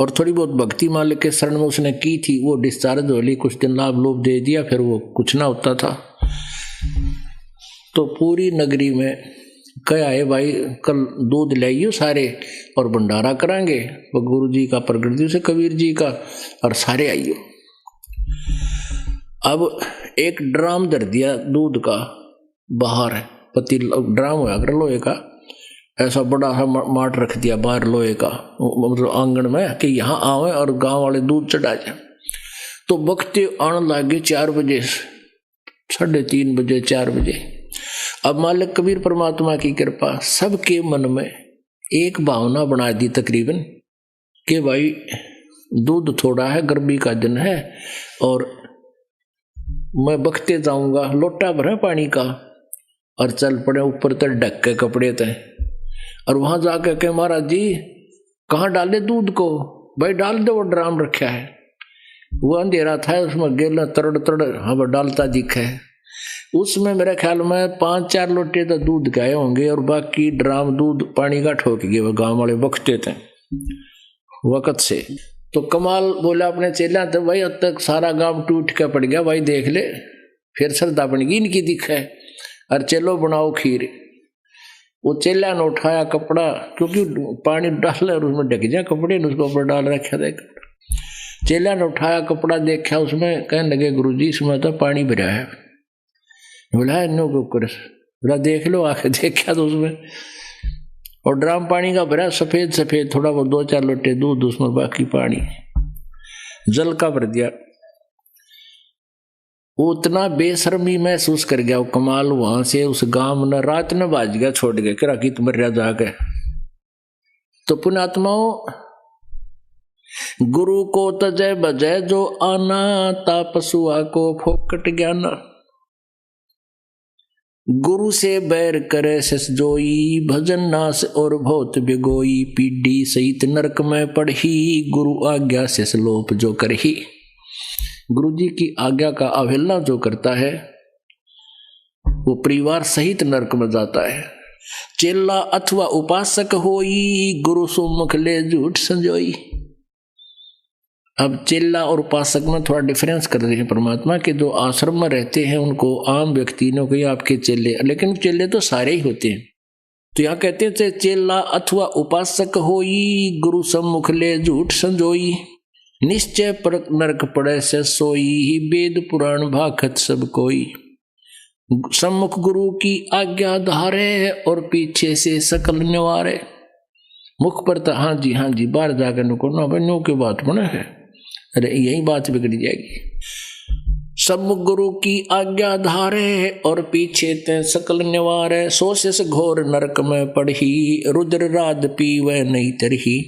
और थोड़ी बहुत भक्ति मालिक के शरण में उसने की थी, वो डिस्चार्ज हो ली, कुछ दिन लाभ लोभ दे दिया, फिर वो कुछ ना होता था। तो पूरी नगरी में कह आए भाई कल दूध लाइयो सारे और भंडारा करांगे, वो गुरु जी का प्रगट दिवस है कबीर जी का, और सारे आइयो। अब एक ड्राम धर दिया दूध का बाहर, पतीला ड्राम हुआ कर लोहे का, ऐसा बड़ा सा माट रख दिया बाहर लोहे का मतलब आंगन में कि यहाँ आवे और गांव वाले दूध चढ़ा जाए। तो बख्ते आने लगे 4 बजे, 3:30 बजे 4 बजे। अब मालिक कबीर परमात्मा की कृपा सबके मन में एक भावना बना दी तकरीबन कि भाई दूध थोड़ा है, गर्मी का दिन है और मैं बख्ते जाऊंगा, लोटा भरा पानी का और चल पड़े ऊपर तक ढक के कपड़े थे। और वहां जाकर के महाराज जी कहाँ डाले दूध को, भाई डाल दो, वो ड्राम रखा है। वो अंधेरा था, उसमें गेला तरड़ तरड़ हाँ डालता दिखा है। उसमें मेरे ख्याल में 5-4 लोटे तो दूध गए होंगे और बाकी ड्राम दूध पानी का ठोक गए। वो गांव वाले बख्ते थे वक्त से। तो कमाल बोला अपने चेला, तो भाई अब तक सारा गांव टूट के पड़ गया, भाई देख ले फिर श्रद्धा बन गई इनकी दिख है, और चलो बनाओ खीर। वो चेला ने उठाया कपड़ा, क्योंकि पानी डाल और उसमें ढक जाए कपड़े ने, उसके ऊपर डाल रखा था कपड़ा। चेला ने उठाया कपड़ा देखा उसमें, कहने लगे गुरुजी इसमें तो पानी भरा है। बोला नो कुकर, बोला देख लो, आके देखा तो उसमें और ड्राम पानी का भरा, सफेद सफेद, थोड़ा वो 2-4 लोटे दूध उसमें, बाकी पानी जल का भर दिया। वो उतना बेशर्मी महसूस कर गया वो कमाल। वहां से उस गांव में रात न बाज गया, छोड़ गया कि राखी तुम मर जाके। तो पुण्यात्माओं, गुरु को तजय बजय जो आना, तापसुआ को फोकट ज्ञाना। गुरु से बैर करे सस जोई, भजन नास और बहुत बिगोई। पीढ़ी सहित नरक में पढ़ी, गुरु आज्ञा से लोप जो करही। गुरु जी की आज्ञा का अवहेलना जो करता है वो परिवार सहित नरक में जाता है। चेला अथवा उपासक होई, गुरु सुमुख ले झूठ संजोई। अब चेला और उपासक में थोड़ा डिफरेंस कर रहे हैं परमात्मा के। जो आश्रम में रहते हैं उनको आम व्यक्ति ने कोई आपके चेले, लेकिन चेले तो सारे ही होते हैं। तो यहाँ कहते हैं चेला अथवा उपासक होई, गुरु सम्मुख ले झूठ संजोई। निश्चय पर नरक पड़े से सोई, वेद पुराण भाखत सब कोई। सम्मुख गुरु की आज्ञा धारे और पीछे से सकल निवारे। मुख पर तो हाँ जी बाहर जाकर नुको ना भाई, नो की बात बने है, अरे यही बात बिगड़ जाएगी। सम्मुख गुरु की आज्ञा धारे और पीछे ते सकल निवारे। सो से घोर नरक में पढ़ी, रुद्र राध पीवे नहीं तरही।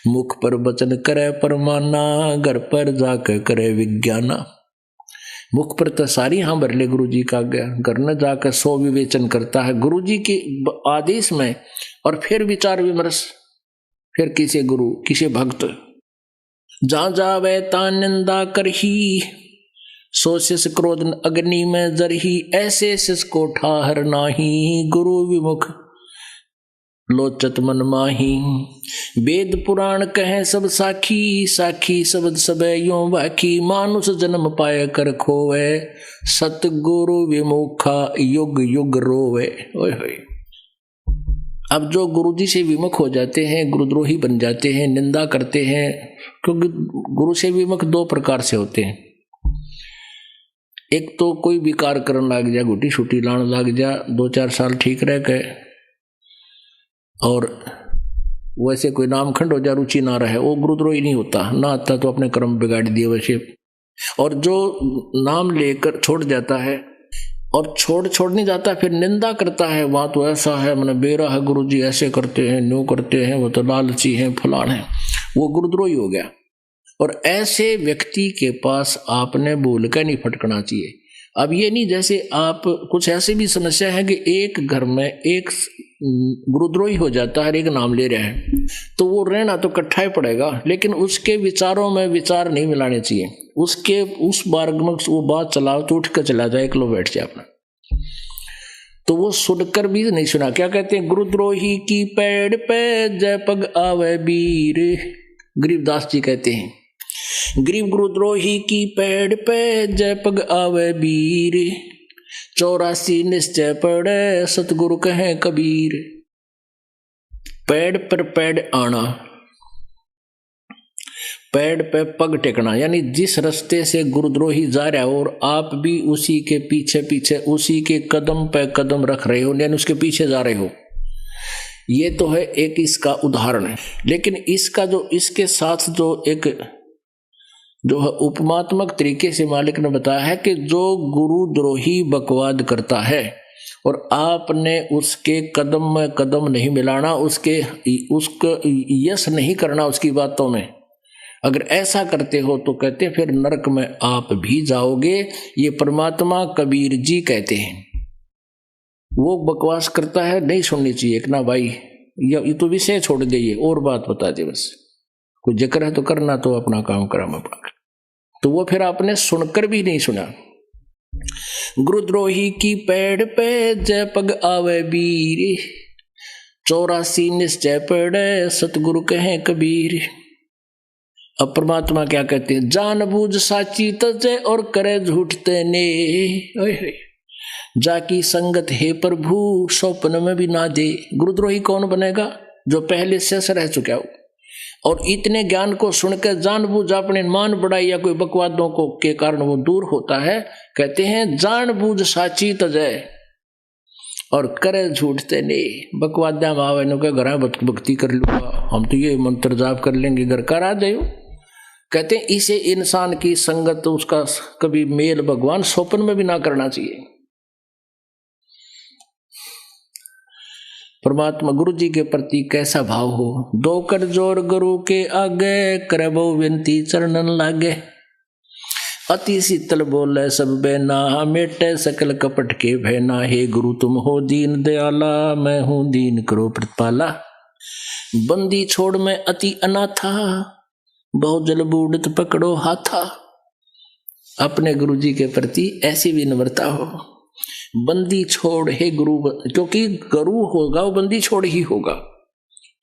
मुख पर वचन करे परमाना, घर पर जाकर करे विज्ञाना। मुख पर तो सारी हाँ भर ले गुरु जी का आज्ञा, घर न जाकर सो विवेचन करता है गुरु जी के आदेश में, और फिर विचार विमर्श, फिर किसी गुरु किसी भक्त। जा जावे ता निंदा करही, सो शिष क्रोध अग्नि में जरही। ऐसे शिष को ठाहर नाही, गुरु विमुख लोचत मन माही। वेद पुराण कहे सब साखी, साखी शब्द सबे यों बाकी। मानुष जन्म पाए कर खोवे, सतगुरु विमुखा युग युग रोवे। ओए होए। अब जो गुरु जी से विमुख हो जाते हैं, गुरुद्रोही बन जाते हैं, निंदा करते हैं, क्योंकि गुरु से विमुख 2 प्रकार से होते हैं। एक तो कोई विकार करने लग जा, गुटी छुटी लाने लग जा, 2-4 साल ठीक रह गए और वैसे कोई नामखंड हो जा, रुचि ना रहे, वो गुरुद्रोही नहीं होता। ना आता तो अपने कर्म बिगाड़ दिए वैसे। और जो नाम लेकर छोड़ जाता है और छोड़ नहीं जाता, फिर निंदा करता है, वहां तो ऐसा है, मैंने बेरा है, गुरु जी ऐसे करते हैं, न्यू करते हैं, वो तो लालची हैं, फलान है, वो गुरुद्रोही हो गया। और ऐसे व्यक्ति के पास आपने भूल कर नहीं फटकना चाहिए। अब ये नहीं जैसे आप कुछ ऐसी भी समस्या है कि एक घर में एक गुरुद्रोही हो जाता है, एक नाम ले रहे हैं, तो वो रहना तो इकट्ठा ही पड़ेगा, लेकिन उसके विचारों में विचार नहीं मिलाने चाहिए। उसके उस मार्ग में वो बात चलाओ तो उठ कर चला जाए, एकलो बैठ जाए अपना, तो वो सुनकर भी नहीं सुना। क्या कहते हैं, गुरुद्रोही की पेड़ पे जय पग आवे वीर, गरीबदास जी कहते हैं, गरीब गुरुद्रोही की पैड़ पे जय पग आवे बीर, 84 निश्चय पड़े सतगुरु कहे कबीर। पैड़ पर पैड़ आना, पैड़ पे पग टेकना, यानी जिस रास्ते से गुरुद्रोही जा रहा हो और आप भी उसी के पीछे पीछे उसी के कदम पे कदम रख रहे हो, यानी उसके पीछे जा रहे हो। ये तो है एक इसका उदाहरण है। लेकिन इसका जो इसके साथ जो एक जो है उपमात्मक तरीके से मालिक ने बताया है कि जो गुरुद्रोही बकवाद करता है और आपने उसके कदम में कदम नहीं मिलाना, उसको यश नहीं करना उसकी बातों में, अगर ऐसा करते हो तो कहते फिर नरक में आप भी जाओगे। ये परमात्मा कबीर जी कहते हैं। वो बकवास करता है, नहीं सुननी चाहिए एक ना भाई, ये तो विषय छोड़ दे, ये और बात बता दे, बस कोई जिक्र है तो करना, तो अपना काम करा मैं पाकर। तो वो फिर आपने सुनकर भी नहीं सुना। गुरुद्रोही की पेड़ पे जय पग आवे बीर, 84 निश्चय पड़े सतगुरु कहे कबीर। अब परमात्मा क्या कहते हैं, जान बूझ साची तजे और करे झूठते ने, जाकी संगत है प्रभु स्वप्न में भी ना दे। गुरुद्रोही कौन बनेगा, जो पहले शेष रह चुका हो और इतने ज्ञान को सुनकर जानबूझ अपने मान बढ़ाई या कोई बकवादों को के कारण वो दूर होता है। कहते हैं जानबूझ साची तजय और करे झूठते ने। बकवादा मावे नो के घर भक्ति कर लूंगा, हम तो ये मंत्र जाप कर लेंगे, घर का आ जाओ। कहते हैं इसे इंसान की संगत तो उसका कभी मेल भगवान स्वप्न में भी ना करना चाहिए। परमात्मा गुरु जी के प्रति कैसा भाव हो, दो कर जोर गुरु के आगे, करबो विनती चरणन लागे। अति शीतल बोले सब बेना, मेटे सकल कपट के भैना। हे गुरु तुम हो दीन दयाला, मैं हूं दीन करो प्रतिपाला। बंदी छोड़ में अति अनाथा, बहु जल बूढ़त पकड़ो हाथा। अपने गुरु जी के प्रति ऐसी विनम्रता हो। बंदी छोड़ हे गुरु, क्योंकि गुरु होगा वो बंदी छोड़ ही होगा।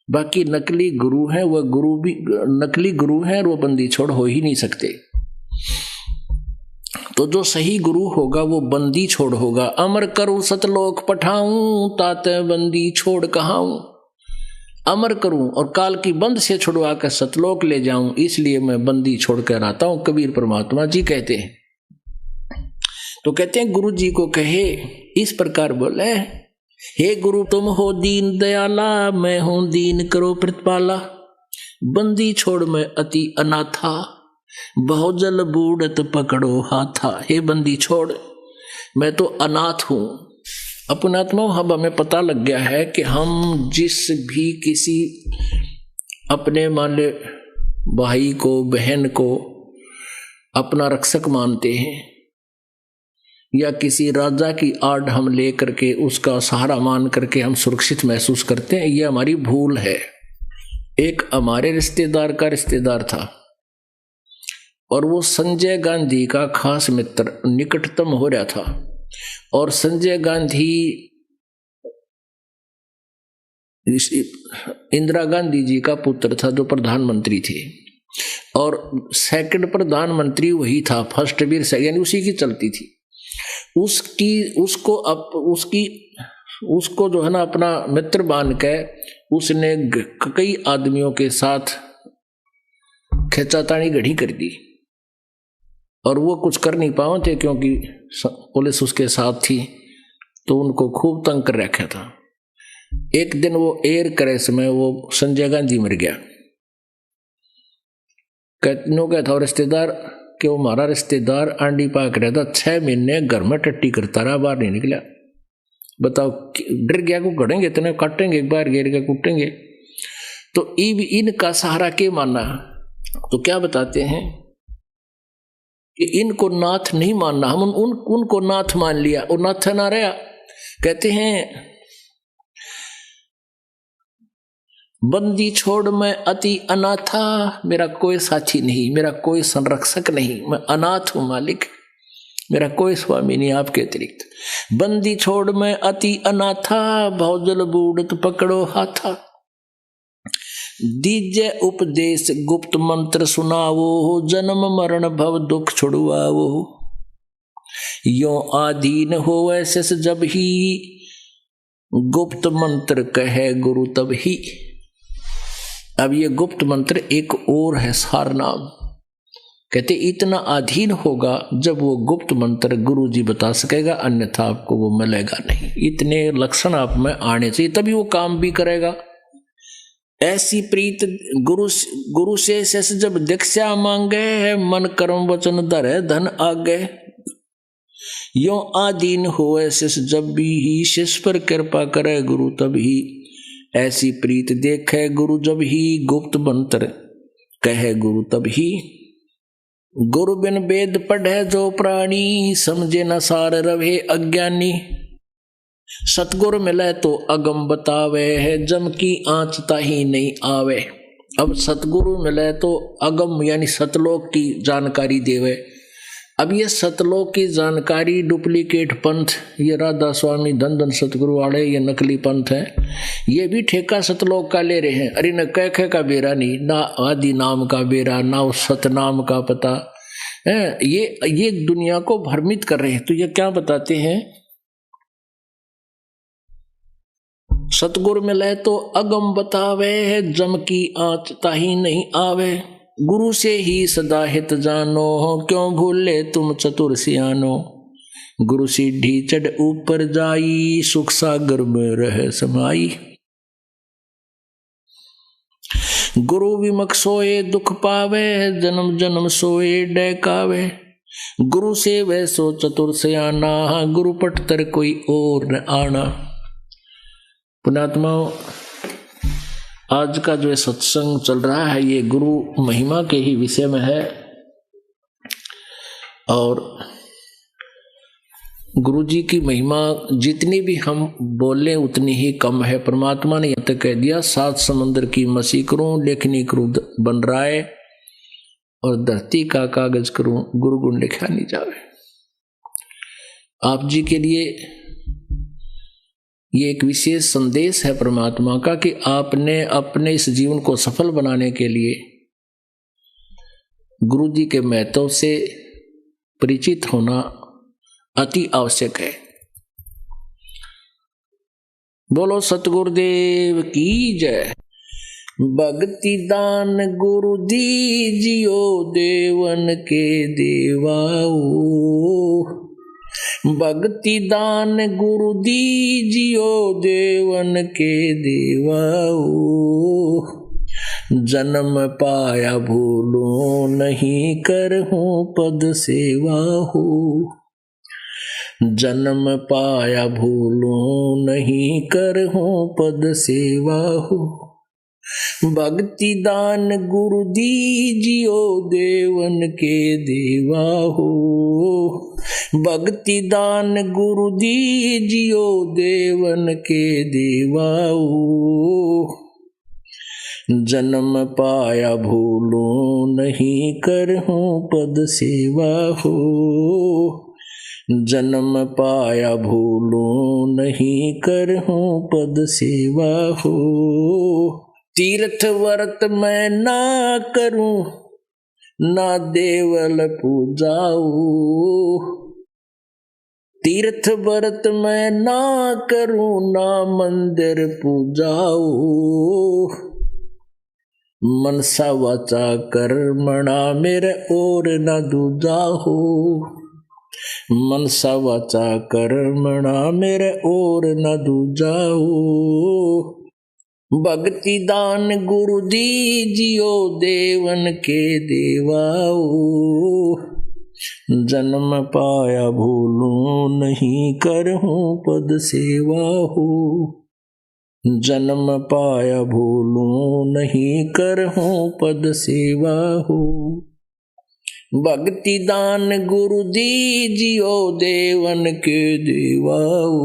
बाकी नकली गुरु है, वह गुरु भी नकली गुरु है और वो बंदी छोड़ हो ही नहीं सकते। तो जो सही गुरु होगा वो बंदी छोड़ होगा। अमर करूं सतलोक पठाऊं, ताते बंदी छोड़ कहाऊं। अमर करूं और काल की बंद से छुड़वा कर सतलोक ले जाऊं, इसलिए मैं बंदी छोड़कर आता हूं, कबीर परमात्मा जी कहते हैं। तो कहते हैं गुरु जी को कहे इस प्रकार बोले, हे गुरु तुम हो दीन दयाला, मैं हूं दीन करो प्रतिपाला। बंदी छोड़ में अति अनाथा, बहु जल बूढ़त पकड़ो हाथा। हे बंदी छोड़, मैं तो अनाथ हूं। अपनात्मा अब हमें पता लग गया है कि हम जिस भी किसी अपने मान ले भाई को बहन को अपना रक्षक मानते हैं या किसी राजा की आड़ हम ले करके उसका सहारा मान करके हम सुरक्षित महसूस करते हैं, यह हमारी भूल है। एक हमारे रिश्तेदार का रिश्तेदार था और वो संजय गांधी का खास मित्र, निकटतम हो रहा था। और संजय गांधी इंदिरा गांधी जी का पुत्र था जो प्रधानमंत्री थे, और सेकंड प्रधानमंत्री वही था, फर्स्ट भी यानी उसी की चलती थी। उसको जो है ना अपना मित्र मान के उसने कई आदमियों के साथ खींचातानी गढ़ी कर दी और वो कुछ कर नहीं पाए थे क्योंकि पुलिस उसके साथ थी, तो उनको खूब तंग कर रखा था। एक दिन वो एयर क्रैश में वो संजय गांधी मर गया। क्या था रिश्तेदार कि वो हमारा रिश्तेदार आंडी पाक रहा था, 6 महीने घर में टट्टी करता रहा, बाहर नहीं निकला। बताओ, डर गया को गड़ेंगे इतने काटेंगे, एक बार घेर के कूटेंगे। तो इनका सहारा के माना, तो क्या बताते हैं कि इनको नाथ नहीं मानना, हम उनको नाथ मान लिया और नाथ ना रहा। कहते हैं बंदी छोड़ मैं अति अनाथा, मेरा कोई साथी नहीं, मेरा कोई संरक्षक नहीं, मैं अनाथ हूं मालिक, मेरा कोई स्वामी नहीं आपके अतिरिक्त। बंदी छोड़ मैं अति अनाथा, बहु जल बूढ़त पकड़ो हाथा। दीजे उपदेश गुप्त मंत्र सुनावो, जन्म मरण भव दुख छुड़वावो। यो आधीन हो ऐसे जब ही, गुप्त मंत्र कहे गुरु तब ही। अब ये गुप्त मंत्र एक और है सार नाम। कहते इतना अधीन होगा जब वो गुप्त मंत्र गुरु जी बता सकेगा, अन्यथा आपको वो मिलेगा नहीं। इतने लक्षण आप में आने चाहिए तभी वो काम भी करेगा। ऐसी प्रीत गुरु से शेष जब दीक्षा मांगे, मन कर्म वचन धरे धन आगे। यो आधीन होए शिष जब भी ही, शिष पर कृपा करे गुरु तब ही। ऐसी प्रीत देखे गुरु जब ही, गुप्त मंत्र कहे गुरु तब ही। गुरु बिन वेद पढ़े जो प्राणी, समझे न सार रवे अज्ञानी। सतगुरु मिले तो अगम बतावे है, जम की आँच ताही नहीं आवे। अब सतगुरु मिले तो अगम यानी सतलोक की जानकारी देवे। अब ये सतलोक की जानकारी डुप्लीकेट पंथ, ये राधा स्वामी धन धन सतगुरु वाले ये नकली पंथ है, ये भी ठेका सतलोक का ले रहे हैं। अरे न कैखे का बेरा नहीं, ना आदि नाम का बेरा, ना उस सतनाम का पता है। ये दुनिया को भ्रमित कर रहे हैं। तो ये क्या बताते हैं, सतगुरु मिले तो अगम बतावे है, जम की आँच ताही नहीं आवे। गुरु से ही सदा हित जानो, क्यों भूले तुम चतुर सियानो। गुरु सीढ़ी चढ़ ऊपर जाई, सुख सागर में रह समाई। गुरु विमुख सोए दुख पावे, जन्म जन्म सोए डैकावे। गुरु से वह सो चतुर सियाना, गुरु पटतर कोई और न आना। पुण्यात्माओं, आज का जो सत्संग चल रहा है ये गुरु महिमा के ही विषय में है। और गुरु जी की महिमा जितनी भी हम बोलें उतनी ही कम है। परमात्मा ने यह तक कह दिया, 7 समंदर की मसी करूं, लेखनी करूं बन रहा है, और धरती का कागज करूं, गुरु गुण लिखा नहीं जावे। आप जी के लिए ये एक विशेष संदेश है परमात्मा का कि आपने अपने इस जीवन को सफल बनाने के लिए गुरु जी के महत्व से परिचित होना अति आवश्यक है। बोलो सतगुरुदेव की जय। भक्ति दान गुरु दीजियो, देवन के देवाओ। भक्ति दान गुरु दीजियो, देवन के देवाओ। जन्म पाया भूलो नहीं, करहूं पद सेवा हो। जन्म पाया भूलो नहीं, करहूं पद सेवा हो। भक्ति दान गुरु दीजियो, देवन के देवा हो। भक्ति दान गुरु दीजियो, देवन के देवा हो। जन्म पाया भूलो नहीं, करहूं पद सेवा हो। जन्म पाया भूलो नहीं, करहूं पद सेवा हो। तीर्थ व्रत मैं ना करूं, ना देवल पूजाऊ। तीर्थ व्रत मैं ना करूं, ना मंदिर पूजाऊ। मनसा वाचा कर्मणा मेरे और न दूजा हो। मनसा वाचा कर्मणा मेरे और न दूजा हो। भक्ति दान गुरु दीजियो, देवन के देवाओ। जन्म पाया भूलूं नहीं, करहूं पद सेवा हो। जन्म पाया भूलूं नहीं, करहूं पद सेवा हो। भक्ति दान गुरु दीजियो, देवन के देवाओ।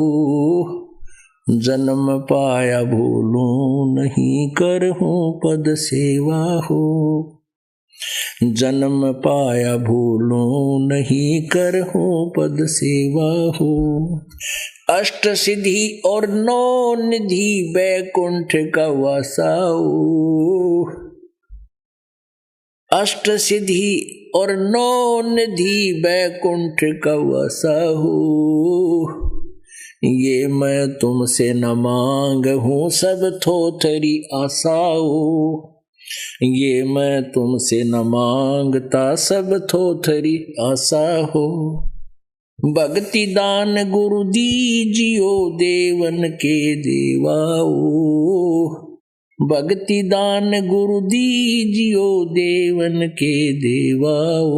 जन्म पाया भूलूं नहीं, करहूं पद सेवा हो। जन्म पाया भूलूं नहीं, करहूं पद सेवा हो। अष्ट सिद्धि और नौ निधि बैकुंठ का वासाओ। अष्ट सिद्धि और नौ निधि बैकुंठ का वासाओ। ये मैं तुमसे न मांग हूँ सब थोथरी आसाओ। ये मैं तुमसे न मांगता सब थोथरी आशा हो। भक्ति दान गुरु दीजियो देवन के देवाओ। भक्ति दान गुरु दीजियो देवन के देवाओ।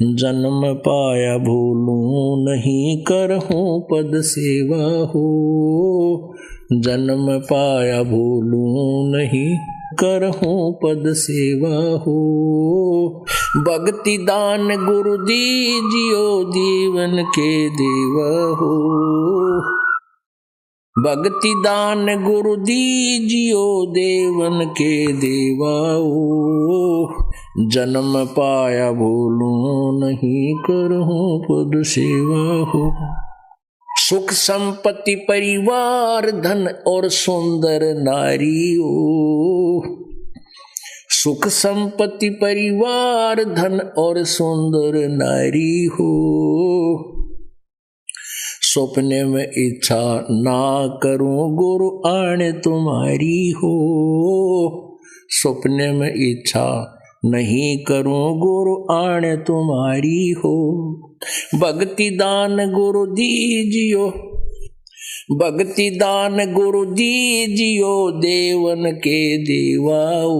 जन्म पाया भूलूं नहीं, करहूं पद सेवा हो। जन्म पाया भूलूं नहीं, करहूं पद सेवा हो। भक्ति दान गुरु दीजियो देवन के देवा हो। भक्ति दान गुरु दीजियो देवन के देवाओ। जन्म पाया भूलूं नहीं, करहूं पद सेवा हो। सुख संपत्ति परिवार धन और सुंदर नारी हो। सुख संपत्ति परिवार धन और सुंदर नारी हो। सपने में इच्छा ना करूं गुरु आने तुम्हारी हो। सपने में इच्छा नहीं करूं गुरु आने तुम्हारी हो। भक्ति दान गुरु दीजियो। भक्ति दान गुरु दीजियो देवन के देवाओ।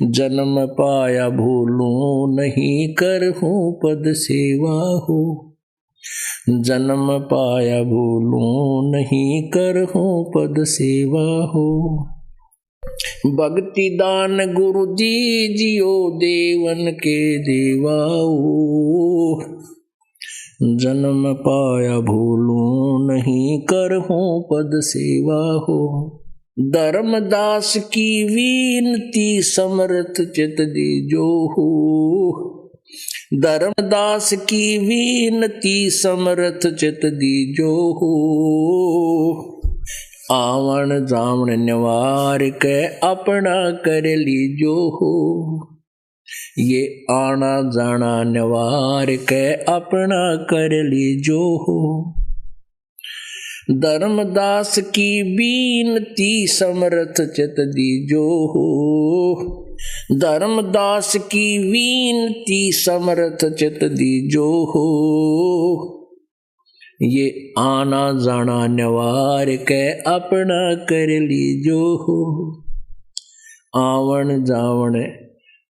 जन्म पाया भूलूं नहीं, करहूं पद सेवा हो। जन्म पाया भूलूं नहीं, करहूं पद सेवा हो। भक्ति दान गुरु दीजियो देवन के देवाओ। जन्म पाया भूलूं नहीं, करहूं पद सेवा हो। धर्मदास की विनती समर्थ चित दीजो हो। धर्मदास की विनती समर्थ चित दीजो हो। आवन जावन निवार के अपना कर लीजो हो। ये आना जाना निवार के अपना कर लीजो हो। धर्मदास की बीनती समर्थ चित दीजो हो। धर्मदास की विनती समर्थ चित दीजो हो। ये आना जाना निवार के अपना कर लीजो हो। आवन जावन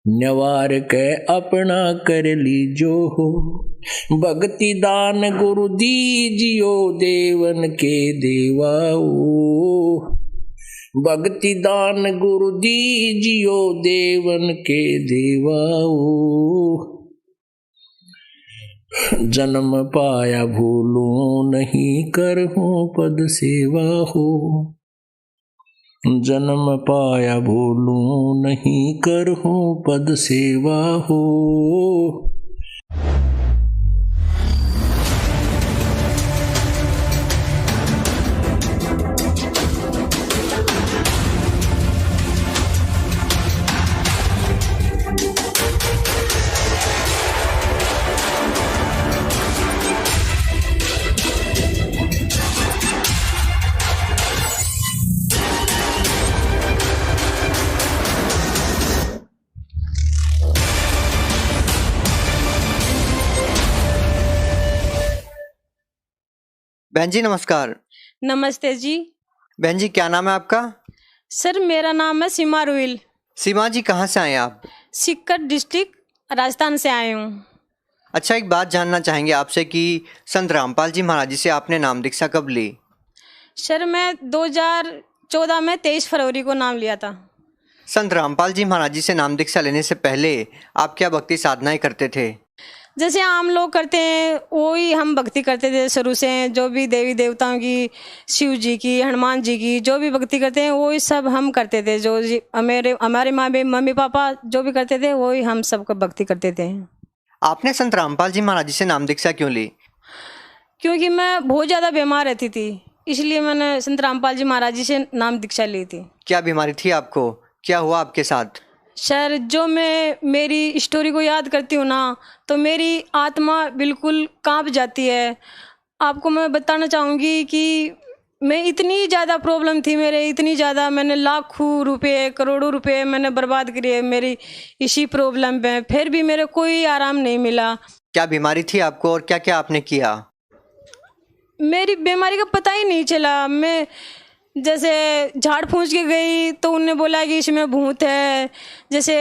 निवार के अपना कर लीजो हो। भक्ति दान गुरु दीजियो देवन के देवाओ। भक्ति दान गुरु दीजियो देवन के देवाओ। जन्म पाया भूलूं नहीं, करहूं पद सेवा हो। जन्म पाया भूलूं नहीं, करहूं पद सेवा हो।
बहन जी नमस्कार।
नमस्ते जी।
बहन जी क्या नाम है आपका?
सर मेरा नाम है सीमा रुइल।
सीमा जी कहाँ से आए आप?
सीकर डिस्ट्रिक्ट राजस्थान से आए हूँ।
अच्छा, एक बात जानना चाहेंगे आपसे कि संत रामपाल जी महाराज जी से आपने नाम दीक्षा कब ली?
सर मैं 2014 में 23 फरवरी को नाम लिया था।
संत रामपाल जी महाराज जी से नाम दीक्षा लेने से पहले आप क्या भक्ति साधनाएं करते थे?
जैसे आम लोग करते हैं वही हम भक्ति करते थे शुरू से। जो भी देवी देवताओं की, शिव जी की, हनुमान जी की, जो भी भक्ति करते हैं वही सब हम करते थे। जो हमारे मम्मी पापा जो भी करते थे वही हम सबको भक्ति करते थे।
आपने संत रामपाल जी महाराज जी से नाम दीक्षा क्यों ली?
क्योंकि मैं बहुत ज़्यादा बीमार रहती थी, इसलिए मैंने संत रामपाल जी महाराज जी से नाम दीक्षा ली थी।
क्या बीमारी थी आपको? क्या हुआ आपके साथ?
सर, जो मैं मेरी स्टोरी को याद करती हूँ ना, तो मेरी आत्मा बिल्कुल कांप जाती है। आपको मैं बताना चाहूँगी कि मैं इतनी ज़्यादा प्रॉब्लम थी मेरे, इतनी ज़्यादा, मैंने लाखों रुपए, करोड़ों रुपए मैंने बर्बाद किए मेरी इसी प्रॉब्लम पे, फिर भी मेरे कोई आराम नहीं मिला।
क्या बीमारी थी आपको और क्या क्या आपने किया?
मेरी बीमारी का पता ही नहीं चला। मैं जैसे झाड़ फूंक के गई तो उनने बोला कि इसमें भूत है। जैसे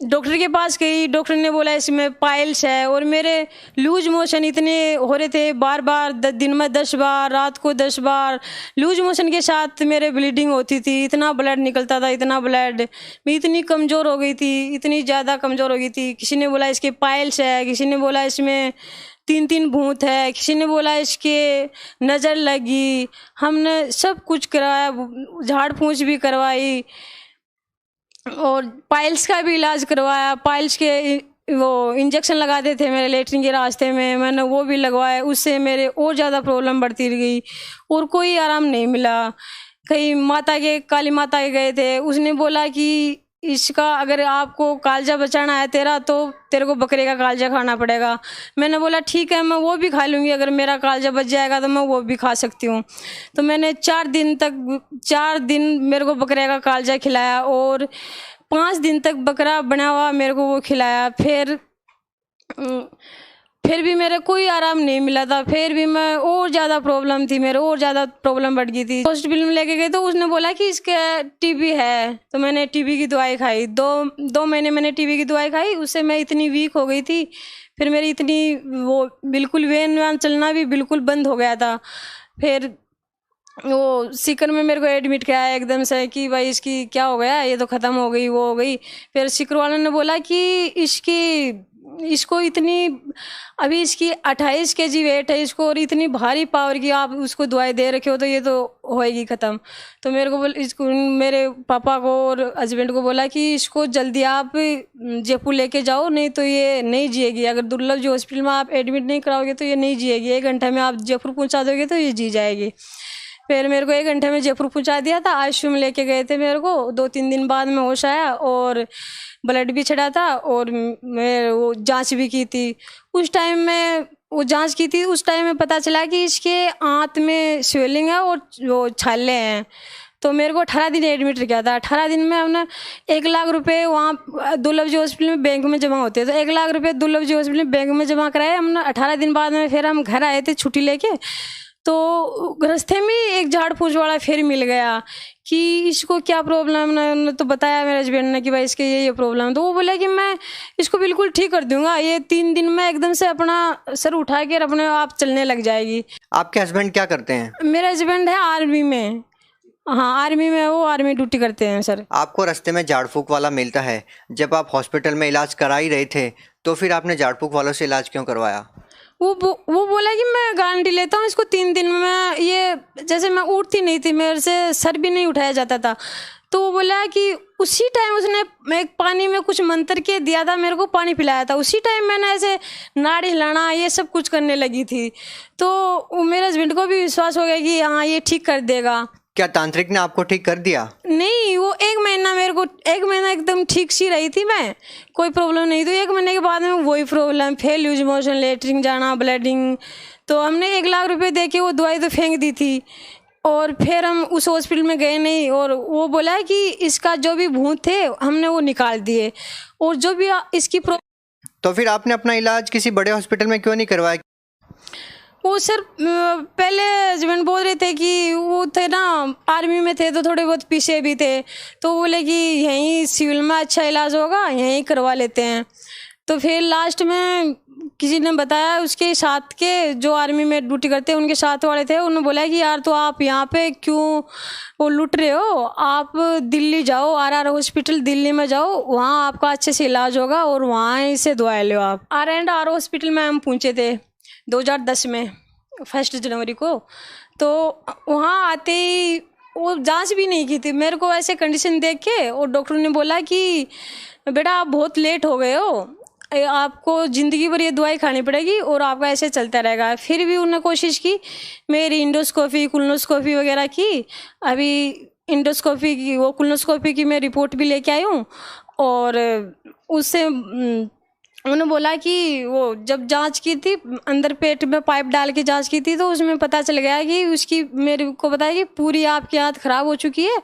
डॉक्टर के पास गई, डॉक्टर ने बोला इसमें पाइल्स है। और मेरे लूज मोशन इतने हो रहे थे, बार बार दिन में 10 बार, रात को 10 बार लूज मोशन के साथ मेरे ब्लीडिंग होती थी। इतना ब्लड निकलता था, इतना ब्लड। मैं इतनी कमज़ोर हो गई थी, इतनी ज़्यादा कमज़ोर हो गई थी। किसी ने बोला इसके पाइल्स है, किसी ने बोला इसमें 3 भूत है, किसी ने बोला इसके नज़र लगी। हमने सब कुछ कराया, झाड़ फूंक भी करवाई और पाइल्स का भी इलाज करवाया। पाइल्स के वो इंजेक्शन लगाते थे मेरे लेटरिन के रास्ते में, मैंने वो भी लगवाया। उससे मेरे और ज़्यादा प्रॉब्लम बढ़ती गई और कोई आराम नहीं मिला। कहीं काली माता के गए थे, उसने बोला कि इसका अगर आपको कालजा बचाना है तेरा, तो तेरे को बकरे का कालजा खाना पड़ेगा। मैंने बोला ठीक है, मैं वो भी खा लूँगी, अगर मेरा कालजा बच जाएगा तो मैं वो भी खा सकती हूँ। तो मैंने 4 दिन मेरे को बकरे का कालजा खिलाया और 5 दिन तक बकरा बना हुआ मेरे को वो खिलाया। फिर भी मेरे कोई आराम नहीं मिला था। फिर भी मैं और ज़्यादा प्रॉब्लम थी, मेरे और ज़्यादा प्रॉब्लम बढ़ गई थी। हॉस्पिटल में लेके गए तो उसने बोला कि इसका टीबी है। तो मैंने टीबी की दवाई खाई, 2 महीने मैंने टीबी की दवाई खाई। उससे मैं इतनी वीक हो गई थी, फिर मेरी इतनी वो बिल्कुल वेन चलना भी बिल्कुल बंद हो गया था। फिर वो सीकर में मेरे को एडमिट किया एकदम से कि भाई इसकी क्या हो गया, ये तो ख़त्म हो गई, वो हो गई। फिर सीकर वालों ने बोला कि इसको इतनी, अभी इसकी 28 kg वेट है इसको, और इतनी भारी पावर की आप उसको दवाई दे रखे हो, तो ये तो होएगी ख़त्म। तो मेरे को इसको, मेरे पापा को और हस्बैंड को बोला कि इसको जल्दी आप जयपुर लेके जाओ, नहीं तो ये नहीं जिएगी। अगर दुर्लभ जी हॉस्पिटल में आप एडमिट नहीं कराओगे तो ये नहीं जिएगी। 1 घंटे में आप जयपुर पहुँचा दोगे तो ये जी जाएगी। फिर मेरे को 1 घंटे में जयपुर पहुँचा दिया था। आईसीयू में लेके गए थे मेरे को। 2-3 दिन बाद में होश आया और ब्लड भी चढ़ा था और मैं वो जांच भी की थी। उस टाइम में वो जांच की थी, उस टाइम में पता चला कि इसके आंत में स्वेलिंग है और वो छाले हैं। तो मेरे को 18 दिन एडमिट किया था। 18 दिन में हमने 1 लाख रुपए वहाँ दुर्लभ जी हॉस्पिटल में बैंक में जमा होते हैं, तो 1 लाख रुपए दुर्लभ जी हॉस्पिटल में बैंक में जमा कराए हमने। 18 दिन बाद में फिर हम घर आए थे छुट्टी लेके, तो रास्ते में एक झाड़ फूस वाला फिर मिल गया कि इसको क्या प्रॉब्लम है। उन्होंने तो बताया मेरे हस्बैंड ने कि भाई इसके ये प्रॉब्लम है। तो वो बोला कि मैं इसको बिल्कुल ठीक कर दूंगा, ये 3 दिन में एकदम से अपना सर उठा के अपने आप चलने लग जाएगी।
आपके हस्बैंड क्या करते हैं?
मेरा हस्बैंड है आर्मी में। हाँ, आर्मी में, वो आर्मी ड्यूटी करते हैं सर।
आपको रास्ते में झाड़ फूक वाला मिलता है, जब आप हॉस्पिटल में इलाज करा ही रहे थे तो फिर आपने झाड़ फूक वालों से इलाज क्यों करवाया?
वो बोला कि मैं गारंटी लेता हूँ इसको 3 दिन में, ये जैसे मैं उठती नहीं थी, मेरे से सर भी नहीं उठाया जाता था। तो वो बोला कि उसी टाइम उसने एक पानी में कुछ मंत्र के दिया था, मेरे को पानी पिलाया था। उसी टाइम मैंने ऐसे नाड़ी हिलाना ये सब कुछ करने लगी थी। तो मेरे हस्बैंड को भी विश्वास हो गया कि हाँ ये ठीक कर देगा।
क्या तांत्रिक ने आपको ठीक कर दिया?
नहीं, वो 1 महीना मेरे को, 1 महीना एकदम ठीक सी रही थी मैं, कोई प्रॉब्लम नहीं। तो 1 महीने के बाद में वही प्रॉब्लम, फिर लूज मोशन, लेटरिन जाना, ब्लीडिंग। तो हमने 1 लाख रुपए दे के वो दवाई तो फेंक दी थी और फिर हम उस हॉस्पिटल में गए नहीं। और वो बोला कि इसका जो भी भूत थे हमने वो निकाल दिए और जो भी इसकी
तो फिर आपने अपना इलाज किसी बड़े हॉस्पिटल में क्यों नहीं करवाया?
वो सर पहले हस्बैंड बोल रहे थे कि वो थे ना आर्मी में थे तो थोड़े बहुत पीछे भी थे, तो बोले कि यहीं सिविल में अच्छा इलाज होगा, यहीं करवा लेते हैं। तो फिर लास्ट में किसी ने बताया, उसके साथ के जो आर्मी में ड्यूटी करते हैं उनके साथ वाले थे, उन्होंने बोला कि यार तो आप यहाँ पे क्यों वो लूट रहे हो, आप दिल्ली जाओ, RR हॉस्पिटल दिल्ली में जाओ, वहाँ आपका अच्छे से इलाज होगा और वहाँ से दवाई लो आप। R&R हॉस्पिटल में हम पहुँचे थे 2010 में 1 जनवरी को। तो वहाँ आते ही वो जांच भी नहीं की थी मेरे को, ऐसे कंडीशन देख के, और डॉक्टर ने बोला कि बेटा आप बहुत लेट हो गए हो, आपको ज़िंदगी भर ये दवाई खानी पड़ेगी और आपका ऐसे चलता रहेगा। फिर भी उन्होंने कोशिश की, मेरी इंडोस्कोपी कोलोनोस्कोपी वगैरह की, अभी इंडोस्कोपी की वो कोलोनोस्कोपी की मैं रिपोर्ट भी लेके आई हूँ। और उससे उन्होंने बोला कि वो जब जांच की थी, अंदर पेट में पाइप डाल के जांच की थी, तो उसमें पता चल गया कि उसकी, मेरे को बताया कि पूरी आपकी आंत खराब हो चुकी है,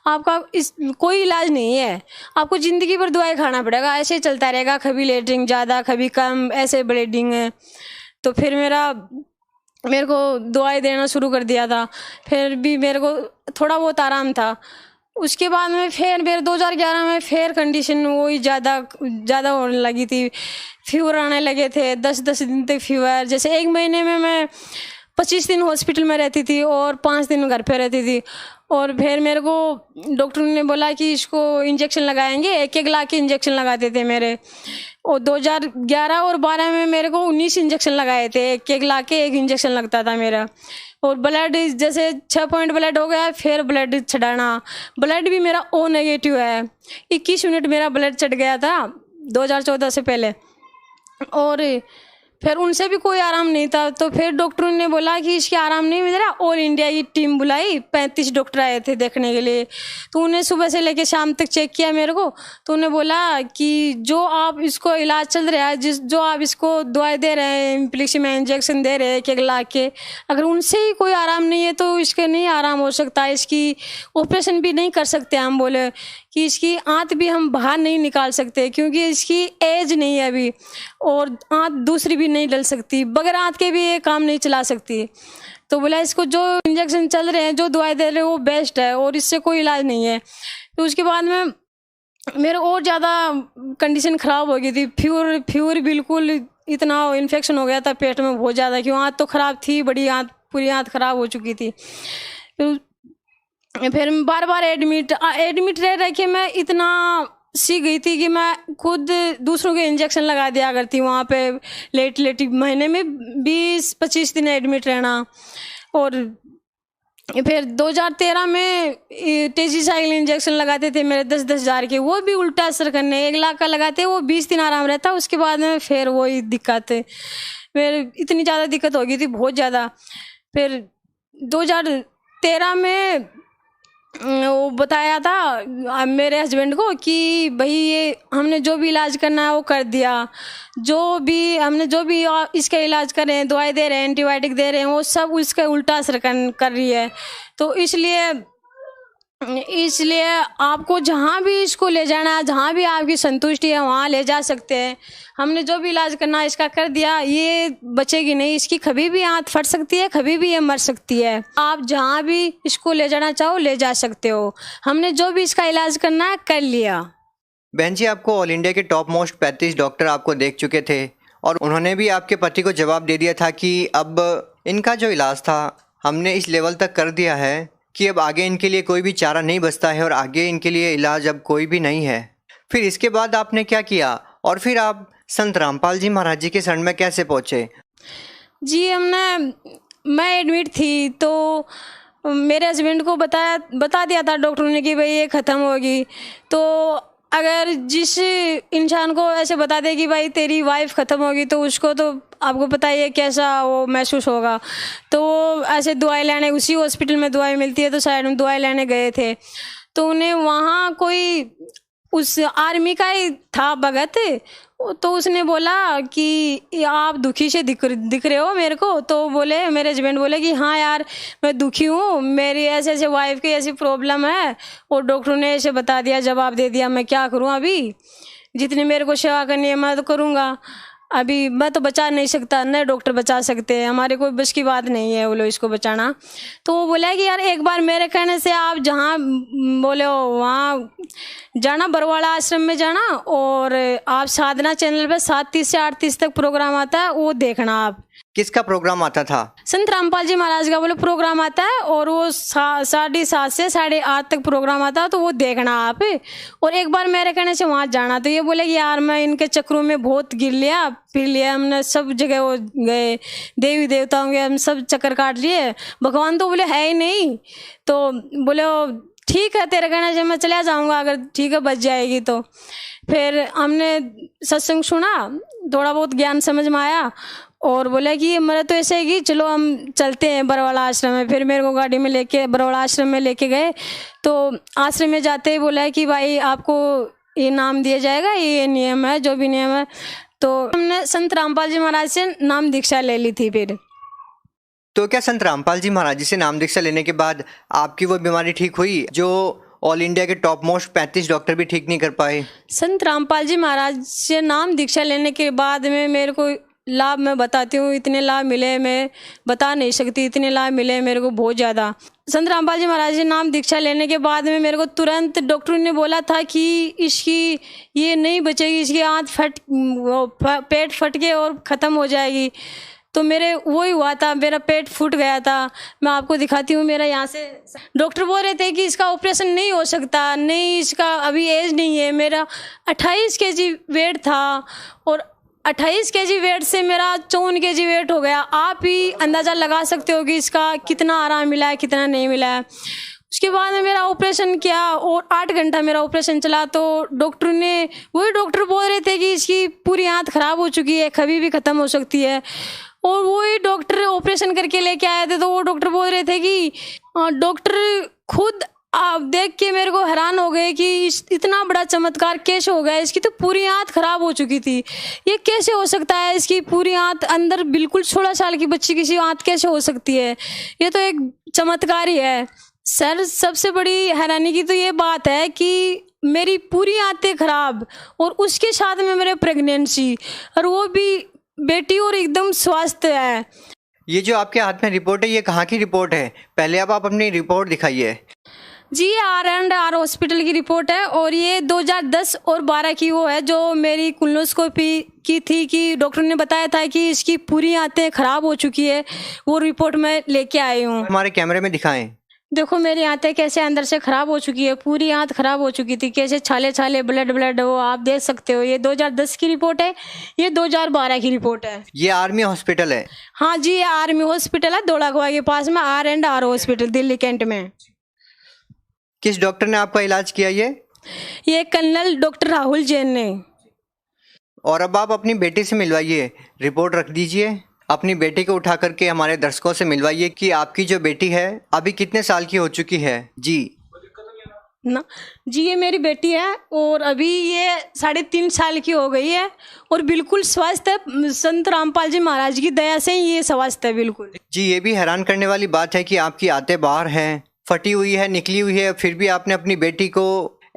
आपका इस कोई इलाज नहीं है, आपको ज़िंदगी भर दवाई खाना पड़ेगा, ऐसे चलता रहेगा, कभी ब्लीडिंग ज़्यादा कभी कम, ऐसे ब्लीडिंग है। तो फिर मेरे को दवाई देना शुरू कर दिया था, फिर भी मेरे को थोड़ा बहुत आराम था। उसके बाद में फिर मेरे 2011 में फिर कंडीशन वही ज़्यादा होने लगी थी, फीवर आने लगे थे, 10-10 दिन तक फीवर। जैसे एक महीने में मैं 25 दिन हॉस्पिटल में रहती थी और 5 दिन घर पे रहती थी। और फिर मेरे को डॉक्टर ने बोला कि इसको इंजेक्शन लगाएंगे, 1-1 लाख के इंजेक्शन लगाते थे मेरे। और 2011 और 12 में मेरे को 19 इंजेक्शन लगाए थे, 1-1 लाख के एक इंजेक्शन लगता था मेरा। और ब्लड जैसे 6 पॉइंट ब्लड हो गया, फिर ब्लड चढ़ाना, ब्लड भी मेरा O नेगेटिव है, 21 यूनिट मेरा ब्लड चढ़ गया था 2014 से पहले। और फिर उनसे भी कोई आराम नहीं था। तो फिर डॉक्टरों ने बोला कि इसके आराम नहीं मिल रहा, ऑल इंडिया की टीम बुलाई, 35 डॉक्टर आए थे देखने के लिए। तो उन्हें सुबह से लेकर शाम तक चेक किया मेरे को। तो उन्हें बोला कि जो आप इसको इलाज चल रहा है, जो आप इसको दवाई दे रहे हैं, इम्प्लिक्सी में इंजेक्शन दे रहे हैं 1-1 लाख के, अगर उनसे ही कोई आराम नहीं है तो इसके नहीं आराम हो सकता, इसकी ऑपरेशन भी नहीं कर सकते। हम बोले कि इसकी आंत भी हम बाहर नहीं निकाल सकते क्योंकि इसकी एज नहीं है अभी, और आंत दूसरी भी नहीं डल सकती, बगैर आंत के भी ये काम नहीं चला सकती। तो बोला इसको जो इंजेक्शन चल रहे हैं, जो दवाई दे रहे हैं वो बेस्ट है और इससे कोई इलाज नहीं है। तो उसके बाद में मेरे और ज़्यादा कंडीशन ख़राब हो गई थी, फीवर बिल्कुल इतना इन्फेक्शन हो गया था पेट में बहुत ज़्यादा, क्यों आंत तो ख़राब थी, बड़ी आंत, पूरी आंत ख़राब हो चुकी थी। फिर बार बार एडमिट रह के मैं इतना सीख गई थी कि मैं खुद दूसरों के इंजेक्शन लगा दिया करती वहाँ पे, लेट महीने में 20-25 दिन एडमिट रहना। और फिर 2013 में टेजीसाइक्लिन इंजेक्शन लगाते थे मेरे 10-10 हज़ार के, वो भी उल्टा असर करने, 1 लाख का लगाते, वो 20 दिन आराम रहता, उसके बाद में फिर वही दिक्कत है। फिर इतनी ज़्यादा दिक्कत हो गई थी, बहुत ज़्यादा। फिर 2013 में वो बताया था मेरे हस्बैंड को कि भाई ये हमने जो भी इलाज करना है वो कर दिया, हमने जो भी इसका इलाज कर रहे हैं, दवाई दे रहे हैं, एंटीबायोटिक दे रहे हैं, वो सब उसका उल्टा असर कर रही है। तो इसलिए आपको जहाँ भी इसको ले जाना है, जहाँ भी आपकी संतुष्टि है वहाँ ले जा सकते हैं। हमने जो भी इलाज करना है इसका कर दिया, ये बचेगी नहीं, इसकी कभी भी आंत फट सकती है, कभी भी ये मर सकती है। आप जहाँ भी इसको ले जाना चाहो ले जा सकते हो, हमने जो भी इसका इलाज करना है कर लिया।
बहन जी, आपको ऑल इंडिया के टॉप मोस्ट 35 डॉक्टर आपको देख चुके थे और उन्होंने भी आपके पति को जवाब दे दिया था कि अब इनका जो इलाज था हमने इस लेवल तक कर दिया है कि अब आगे इनके लिए कोई भी चारा नहीं बचता है और आगे इनके लिए इलाज अब कोई भी नहीं है। फिर इसके बाद आपने क्या किया और फिर आप संत रामपाल जी महाराज जी के शरण में कैसे पहुँचे?
जी, मैं एडमिट थी तो मेरे हस्बैंड को बता दिया था डॉक्टर ने कि भाई ये ख़त्म होगी। तो अगर जिस इंसान को ऐसे बता दे कि भाई तेरी वाइफ ख़त्म होगी तो उसको तो आपको पता ही है कैसा वो महसूस होगा। तो ऐसे दवाई लेने, उसी हॉस्पिटल में दवाई मिलती है तो शायद हम दवाई लेने गए थे, तो उन्हें वहाँ कोई उस आर्मी का ही था भगत, तो उसने बोला कि आप दुखी से दिख रहे हो मेरे को। तो बोले, मेरे हस्बैंड बोले कि हाँ यार मैं दुखी हूँ, मेरी ऐसे वाइफ की ऐसी प्रॉब्लम है और डॉक्टर ने ऐसे बता दिया, जवाब दे दिया, मैं क्या करूँ, अभी जितनी मेरे को सेवा करनी है मैं तो करूँगा। अभी मैं तो बचा नहीं सकता, नए डॉक्टर बचा सकते हैं, हमारे कोई बस की बात नहीं है बोलो इसको बचाना। तो वो बोला कि यार एक बार मेरे कहने से आप जहाँ बोले हो वहाँ जाना, बरवाड़ा आश्रम में जाना, और आप साधना चैनल पे 7:30 से 8:30 तक प्रोग्राम आता है, वो देखना आप।
किसका प्रोग्राम आता था?
संत रामपाल जी महाराज का बोले प्रोग्राम आता है, और वो 7:30 से 8:30 तक प्रोग्राम आता है, तो वो देखना आप। और एक बार मेरे कहने से वहाँ जाना। तो ये बोले कि यार मैं इनके चक्रों में बहुत गिर लिया, फिर लिया, हमने सब जगह वो गए, देवी देवताओं के हम सब चक्कर काट लिए, भगवान तो बोले है ही नहीं। तो बोले ठीक है तेरे कहने से मैं चला जाऊँगा, अगर ठीक है बच जाएगी तो। फिर हमने सत्संग सुना, थोड़ा बहुत ज्ञान समझ में आया, और बोला कि मेरा तो ऐसे है कि चलो हम चलते हैं बरवाड़ा आश्रम में। फिर मेरे को गाड़ी में लेके बरवाड़ा आश्रम में लेके गए। तो आश्रम में जाते ही बोला कि भाई आपको ये नाम दिया जाएगा, ये नियम है, जो भी नियम है। तो हमने संत रामपाल जी महाराज से नाम दीक्षा ले ली थी। फिर
तो क्या संत रामपाल जी महाराज जी से नाम दीक्षा लेने के बाद आपकी वो बीमारी ठीक हुई जो ऑल इंडिया के टॉप मोस्ट 35 डॉक्टर भी ठीक नहीं कर पाए?
संत रामपाल जी महाराज से नाम दीक्षा लेने के बाद में मेरे को लाभ मैं बताती हूँ, इतने लाभ मिले मैं बता नहीं सकती, इतने लाभ मिले मेरे को बहुत ज़्यादा। संत रामपाल जी महाराज जी नाम दीक्षा लेने के बाद में मेरे को तुरंत डॉक्टर ने बोला था कि इसकी ये नहीं बचेगी, इसकी आंत पेट फट के और ख़त्म हो जाएगी। तो मेरे वही हुआ था, मेरा पेट फूट गया था। मैं आपको दिखाती हूँ, मेरा यहाँ से डॉक्टर बोल रहे थे कि इसका ऑपरेशन नहीं हो सकता, नहीं इसका अभी एज नहीं है। मेरा 28 kg वेट था, और 28 kg वेट से मेरा 54 kg वेट हो गया। आप ही अंदाज़ा लगा सकते हो कि इसका कितना आराम मिला है, कितना नहीं मिला है। उसके बाद में मेरा ऑपरेशन किया, और 8 घंटा मेरा ऑपरेशन चला। तो डॉक्टर ने, वही डॉक्टर बोल रहे थे कि इसकी पूरी आंत खराब हो चुकी है, कभी भी ख़त्म हो सकती है। और वही डॉक्टर ऑपरेशन करके लेके आए थे। तो वो डॉक्टर बोल रहे थे कि डॉक्टर खुद आप देख के मेरे को हैरान हो गए कि इतना बड़ा चमत्कार कैसे हो गया, इसकी तो पूरी आंत खराब हो चुकी थी, ये कैसे हो सकता है, इसकी पूरी आंत अंदर बिल्कुल 16 साल की बच्ची की आंत कैसे हो सकती है, ये तो एक चमत्कार ही है। सर सबसे बड़ी हैरानी की तो ये बात है कि मेरी पूरी आंतें खराब, और उसके साथ में मेरे प्रेगनेंसी, और वो भी बेटी, और एकदम स्वस्थ है।
ये जो आपके हाथ में रिपोर्ट है, ये कहाँ की रिपोर्ट है? पहले आप अपनी रिपोर्ट दिखाइए।
जी R&R हॉस्पिटल की रिपोर्ट है, और ये 2010 और 12 की वो है जो मेरी कोलोनोस्कोपी की थी, कि डॉक्टर ने बताया था कि इसकी पूरी आंतें खराब हो चुकी है। वो रिपोर्ट मैं लेके आई हूँ।
हमारे कैमरे में दिखाएं।
देखो मेरी आंतें कैसे अंदर से खराब हो चुकी है, पूरी आंत खराब हो चुकी थी, कैसे छाले छाले ब्लड वो आप देख सकते हो। ये 2010 की रिपोर्ट है, ये 2012 की रिपोर्ट है।
ये आर्मी हॉस्पिटल है?
हाँ जी, ये आर्मी हॉस्पिटल है, धौलाकुआ के पास में R&R हॉस्पिटल, दिल्ली कैंट में।
किस डॉक्टर ने आपका इलाज किया? ये
कर्नल डॉक्टर राहुल जैन ने।
और अब आप अपनी बेटी से मिलवाइए, रिपोर्ट रख दीजिए, अपनी बेटी को उठा करके हमारे दर्शकों से मिलवाइए कि आपकी जो बेटी है अभी कितने साल की हो चुकी है। जी
ना जी, ये मेरी बेटी है, और अभी ये 3.5 साल की हो गई है, और बिल्कुल स्वस्थ है। संत रामपाल जी महाराज की दया से ये स्वस्थ है बिल्कुल।
जी, ये भी हैरान करने वाली बात है कि आपकी आंतें बाहर हैं, फटी हुई है, निकली हुई है, फिर भी आपने अपनी बेटी को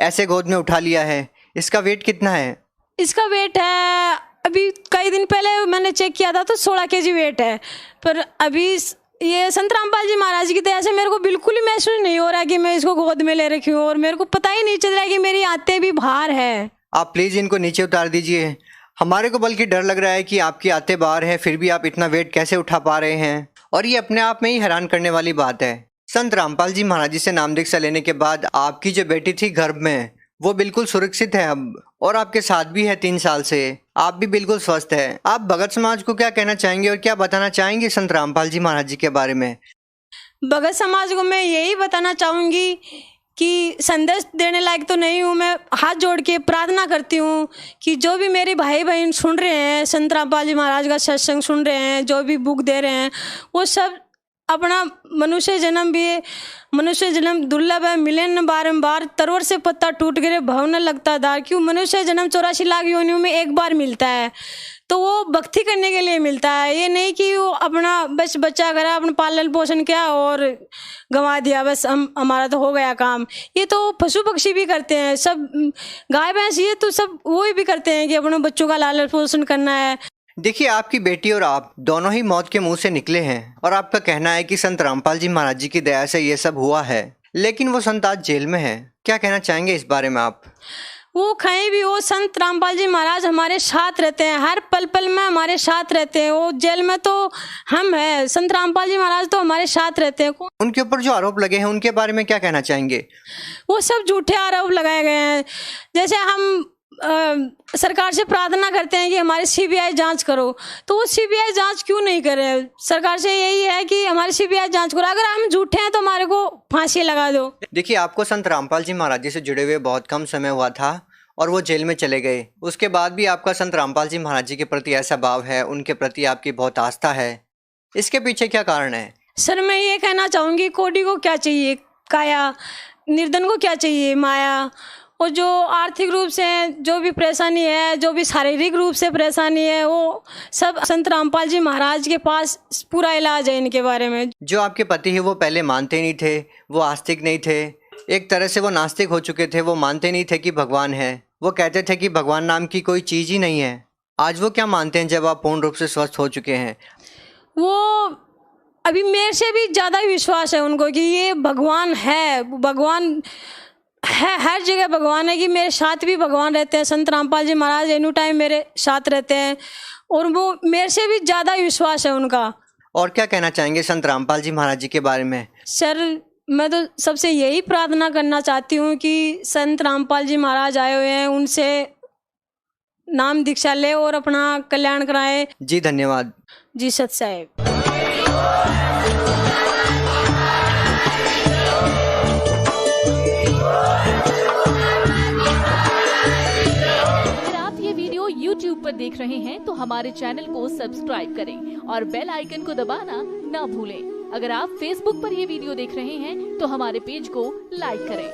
ऐसे गोद में उठा लिया है। इसका वेट कितना है?
इसका वेट है, अभी कई दिन पहले मैंने चेक किया था तो 16 kg वेट है, पर अभी ये संत रामपाल जी महाराज की दया से मेरे को बिल्कुल ही महसूस नहीं हो रहा कि मैं इसको गोद में ले रखी हूँ, और मेरे को पता ही नहीं चल रहा कि मेरी आंतें भी बाहर है।
आप प्लीज़ इनको नीचे उतार दीजिए। हमारे को बल्कि डर लग रहा है कि आपकी आंतें बाहर हैं, फिर भी आप इतना वेट कैसे उठा पा रहे हैं, और ये अपने आप में ही हैरान करने वाली बात है। संत रामपाल जी महाराज जी से नाम दीक्षा लेने के बाद आपकी जो बेटी थी गर्भ में, वो बिल्कुल सुरक्षित है अब, और आपके साथ भी है 3 साल से, आप भी बिल्कुल स्वस्थ है। आप भगत समाज को क्या कहना चाहेंगे और क्या बताना चाहेंगे संत रामपाल जी महाराज जी के बारे में?
भगत समाज को मैं यही बताना चाहूँगी कि संदेश देने लायक तो नहीं हूँ, मैं हाथ जोड़ के प्रार्थना करती हूँ कि जो भी मेरे भाई बहन सुन रहे हैं, संत रामपाल जी महाराज का सत्संग सुन रहे हैं, जो भी बुक दे रहे हैं, वो सब अपना मनुष्य जन्म दुर्लभ है, मिले न बारंबार, तरवर से पत्ता टूट गिरे भव न लगता दार। क्यों मनुष्य जन्म 84 लाख योनियों में एक बार मिलता है, तो वो भक्ति करने के लिए मिलता है। ये नहीं कि वो अपना बस बच्चा करा, अपना पालन पोषण किया और गंवा दिया, बस हमारा तो हो गया काम। ये तो पशु पक्षी भी करते हैं, सब गाय भैंस ये तो सब वो भी करते हैं कि अपने बच्चों का लालन पोषण करना है।
देखिए, आपकी बेटी और आप दोनों ही मौत के मुंह से निकले हैं और आपका कहना है कि संत रामपाल जी महाराज जी की दया से ये सब हुआ है, लेकिन वो संत आज जेल में है। क्या कहना चाहेंगे इस बारे में आप?
वो कहीं भी हो, संत रामपाल जी महाराज हमारे साथ रहते हैं, हर पल पल में हमारे साथ रहते हैं। वो जेल में तो हम हैं, संत रामपाल जी महाराज तो हमारे साथ रहते हैं।
उनके ऊपर जो आरोप लगे हैं उनके बारे में क्या कहना चाहेंगे?
वो सब झूठे आरोप लगाए गए हैं। जैसे हम सरकार से प्रार्थना करते हैं कि हमारी सीबीआई जांच करो, तो वो सीबीआई जांच क्यों नहीं करे? सरकार से यही है कि हमारी सीबीआई जांच करो, अगर हम झूठे हैं तो हमारे को फांसी लगा दो।
देखिए, आपको संत रामपाल जी महाराज जी से जुड़े हुए बहुत कम समय हुआ था और वो जेल में चले गए। उसके बाद भी आपका संत रामपाल जी महाराज जी के प्रति ऐसा भाव है, उनके प्रति आपकी बहुत आस्था है, इसके पीछे क्या कारण है?
सर, मैं ये कहना चाहूँगी, कोडी को क्या चाहिए काया, निर्धन को क्या चाहिए माया। और जो आर्थिक रूप से जो भी परेशानी है, जो भी शारीरिक रूप से परेशानी है, वो सब संत रामपाल जी महाराज के पास पूरा इलाज है इनके बारे में।
जो आपके पति है वो पहले मानते नहीं थे, वो आस्तिक नहीं थे, एक तरह से वो नास्तिक हो चुके थे। वो मानते नहीं थे कि भगवान है, वो कहते थे कि भगवान नाम की कोई चीज़ ही नहीं है। आज वो क्या मानते हैं जब आप पूर्ण रूप से स्वस्थ हो चुके हैं?
वो अभी मेरे से भी ज़्यादा विश्वास है उनको कि ये भगवान है, भगवान है, हर जगह भगवान है, कि मेरे साथ भी भगवान रहते हैं। संत रामपाल जी महाराज एनी टाइम मेरे साथ रहते हैं और वो मेरे से भी ज़्यादा विश्वास है उनका।
और क्या कहना चाहेंगे संत रामपाल जी महाराज जी के बारे में?
सर, मैं तो सबसे यही प्रार्थना करना चाहती हूँ कि संत रामपाल जी महाराज आए हुए हैं, उनसे नाम दीक्षा ले और अपना कल्याण कराए।
जी धन्यवाद।
जी सत साहेब।
YouTube पर देख रहे हैं तो हमारे चैनल को सब्सक्राइब करें और बेल आइकन को दबाना ना भूलें। अगर आप Facebook पर ये वीडियो देख रहे हैं तो हमारे पेज को लाइक करें।